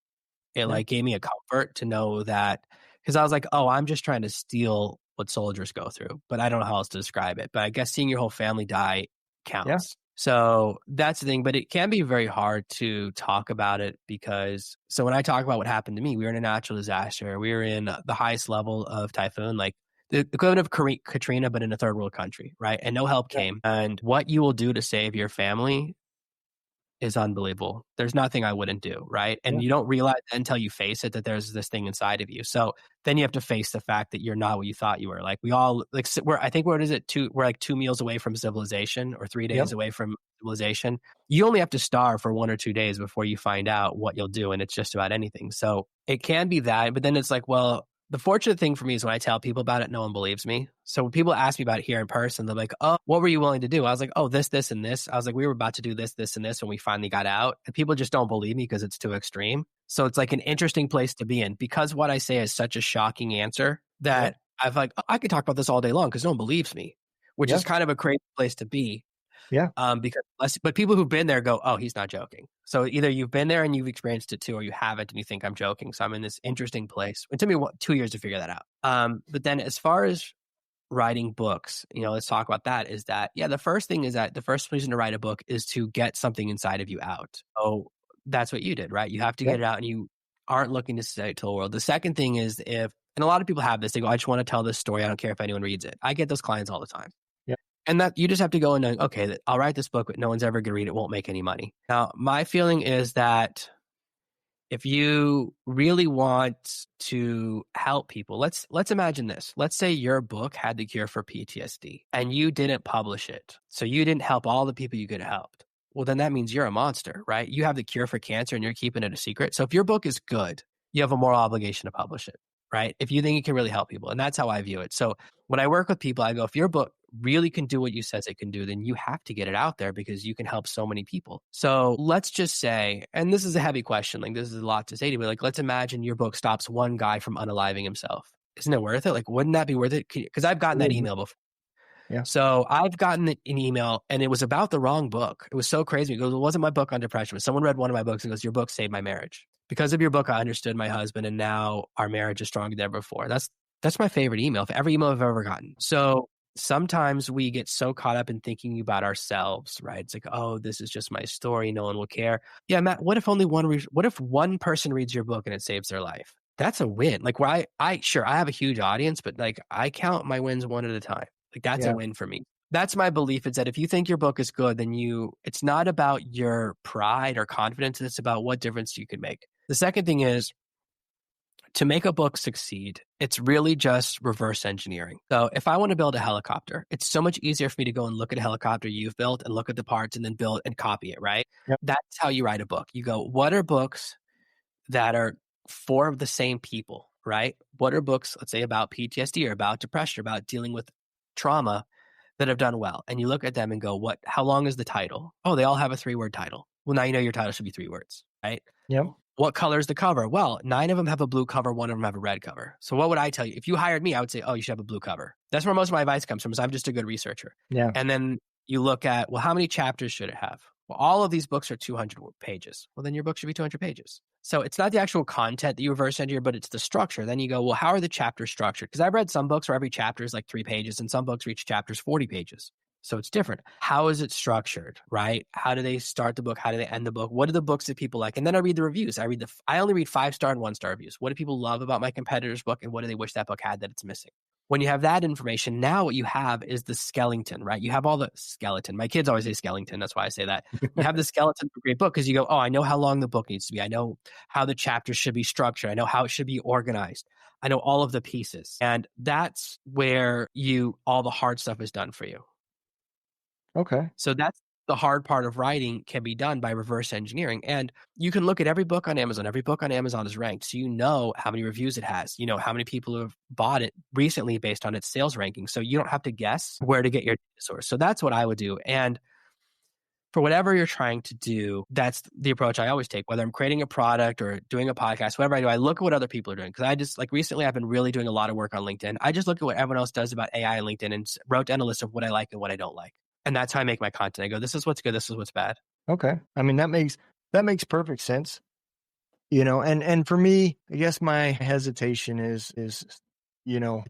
It Yeah, like gave me a comfort to know that, because I was like, "Oh, I'm just trying to steal what soldiers go through," but I don't know how else to describe it. But I guess seeing your whole family die yeah, counts. So that's the thing, but it can be very hard to talk about it because, so when I talk about what happened to me, we were in a natural disaster. We were in the highest level of typhoon, like the equivalent of Katrina, but in a third world country, right? And no help yeah, came. And what you will do to save your family is unbelievable. There's nothing I wouldn't do, right? And yeah, you don't realize until you face it that there's this thing inside of you. So then you have to face the fact that you're not what you thought you were. Like we all like we're I think what is it? We're like 2 meals away from civilization or 3 days yep, away from civilization. You only have to starve for 1 or 2 days before you find out what you'll do, and it's just about anything. So it can be that, but then it's like, well, the fortunate thing for me is when I tell people about it, no one believes me. So when people ask me about it here in person, they're like, "Oh, what were you willing to do?" I was like, "Oh, this, and this." I was like, "We were about to do this, this, and this when we finally got out." And people just don't believe me because it's too extreme. So it's like an interesting place to be in because what I say is such a shocking answer yep, that I've like, I could talk about this all day long because no one believes me, which yeah, is kind of a crazy place to be. yeah, Because but people who've been there go, "Oh, he's not joking." So either you've been there and you've experienced it too, or you haven't and you think I'm joking. So I'm in this interesting place. It took me 2 years to figure that out. But then as far as writing books, let's talk about that. Is that, yeah, the first thing is that the first reason to write a book is to get something inside of you out. Oh, that's what you did, right? You have to yep, get it out and you aren't looking to say it to the world. The second thing is and a lot of people have this, they go, "I just want to tell this story. I don't care if anyone reads it." I get those clients all the time. yep, And that you just have to go and know, okay, I'll write this book, but no one's ever going to read it. Won't make any money. Now, my feeling is that if you really want to help people, let's imagine this. Let's say your book had the cure for PTSD and you didn't publish it. So you didn't help all the people you could have helped. Well, then that means you're a monster, right? You have the cure for cancer and you're keeping it a secret. So if your book is good, you have a moral obligation to publish it, right? If you think it can really help people. And that's how I view it. So when I work with people, I go, if your book really can do what you says it can do, then you have to get it out there because you can help so many people. So let's just say, and this is a heavy question, like this is a lot to say to me, like let's imagine your book stops one guy from unaliving himself. Isn't it worth it? Like, wouldn't that be worth it? Because I've gotten that absolutely, email before. yeah, So I've gotten an email and it was about the wrong book. It was so crazy. It goes, "It wasn't my book on depression. But someone read one of my books and goes, 'Your book saved my marriage. Because of your book, I understood my husband and now our marriage is stronger than ever before.'" That's my favorite email, every email I've ever gotten. So sometimes we get so caught up in thinking about ourselves, right? It's like, "Oh, this is just my story. No one will care." Yeah, Matt, what if what if one person reads your book and it saves their life? That's a win. Like where sure, I have a huge audience, but like I count my wins one at a time. Like that's a yeah, win for me. That's my belief, is that if you think your book is good, then it's not about your pride or confidence. It's about what difference you can make. The second thing is, to make a book succeed, it's really just reverse engineering. So if I want to build a helicopter, it's so much easier for me to go and look at a helicopter you've built and look at the parts and then build and copy it, right? yep, That's how you write a book. You go, what are books that are for the same people, right? What are books, let's say, about PTSD or about depression, or about dealing with trauma that have done well? And you look at them and go, how long is the title? Oh, they all have a 3-word title. Well, now you know your title should be 3 words, right? yep, What color is the cover? Well, 9 of them have a blue cover, 1 of them have a red cover. So what would I tell you? If you hired me, I would say, "Oh, you should have a blue cover." That's where most of my advice comes from, is I'm just a good researcher. yeah, And then you look at, well, how many chapters should it have? Well, all of these books are 200 pages. Well, then your book should be 200 pages. So it's not the actual content that you reverse engineer, but it's the structure. Then you go, well, how are the chapters structured? Because I've read some books where every chapter is like 3 pages and some books where each chapter is 40 pages. So it's different. How is it structured, right? How do they start the book? How do they end the book? What are the books that people like? And then I read the reviews. I only read 5-star and 1-star reviews. What do people love about my competitor's book, and what do they wish that book had that it's missing? When you have that information, now what you have is the skeleton, right? You have all the skeleton. My kids always say skeleton. That's why I say that. You have the skeleton for a great book because you go, oh, I know how long the book needs to be. I know how the chapters should be structured. I know how it should be organized. I know all of the pieces. And that's where all the hard stuff is done for you. Okay. So that's the hard part of writing can be done by reverse engineering. And you can look at every book on Amazon. Every book on Amazon is ranked. So you know how many reviews it has. You know how many people have bought it recently based on its sales ranking. So you don't have to guess where to get your data source. So that's what I would do. And for whatever you're trying to do, that's the approach I always take. Whether I'm creating a product or doing a podcast, whatever I do, I look at what other people are doing. Because I just, like recently, I've been really doing a lot of work on LinkedIn. I just look at what everyone else does about AI on LinkedIn and wrote down a list of what I like and what I don't like. And that's how I make my content. I go, this is what's good, this is what's bad. Okay. I mean, that makes perfect sense. And for me, I guess my hesitation is,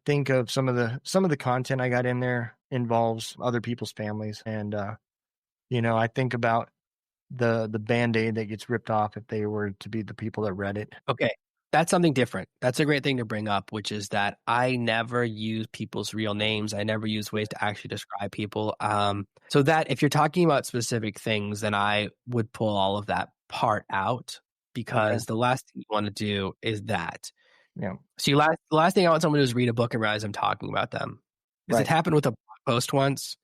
think of some of the content I got in there involves other people's families. And, I think about the Band-Aid that gets ripped off if they were to be the people that read it. Okay. That's something different. That's a great thing to bring up, which is that I never use people's real names. I never use ways to actually describe people. So that if you're talking about specific things, then I would pull all of that part out because the last thing you want to do is that. Yeah. So the last thing I want someone to do is read a book and realize I'm talking about them. Because it happened with a blog post once,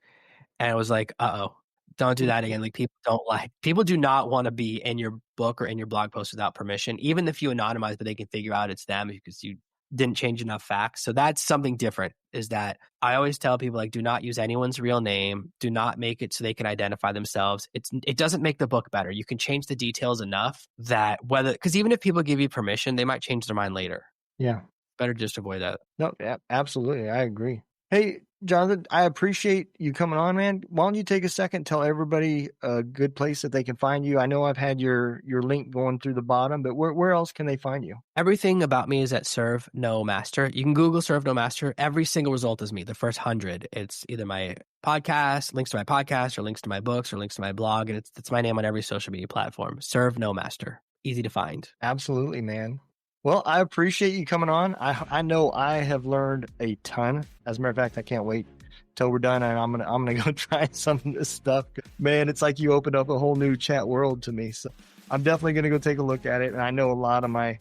and it was like, uh-oh. Don't do that again. Like people do not want to be in your book or in your blog post without permission, even if you anonymize, but they can figure out it's them because you didn't change enough facts. So that's something different, is that I always tell people, like, do not use anyone's real name. Do not make it so they can identify themselves. It doesn't make the book better. You can change the details enough that because even if people give you permission, they might change their mind later. Yeah. Better just avoid that. No, absolutely. I agree. Hey, Jonathan, I appreciate you coming on, man. Why don't you take a second, tell everybody a good place that they can find you? I know I've had your link going through the bottom, but where else can they find you? Everything about me is at Serve No Master. You can Google Serve No Master. Every single result is me. The first 100, it's either my podcast, links to my podcast, or links to my books, or links to my blog, and it's my name on every social media platform. Serve No Master. Easy to find. Absolutely, man. Well, I appreciate you coming on. I know I have learned a ton. As a matter of fact, I can't wait till we're done, and I'm gonna go try some of this stuff. Man, it's like you opened up a whole new chat world to me. So I'm definitely gonna go take a look at it. And I know a lot of my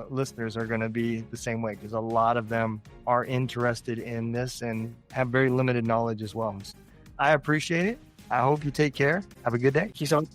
listeners are gonna be the same way, because a lot of them are interested in this and have very limited knowledge as well. I appreciate it. I hope you take care. Have a good day. Thank you so much.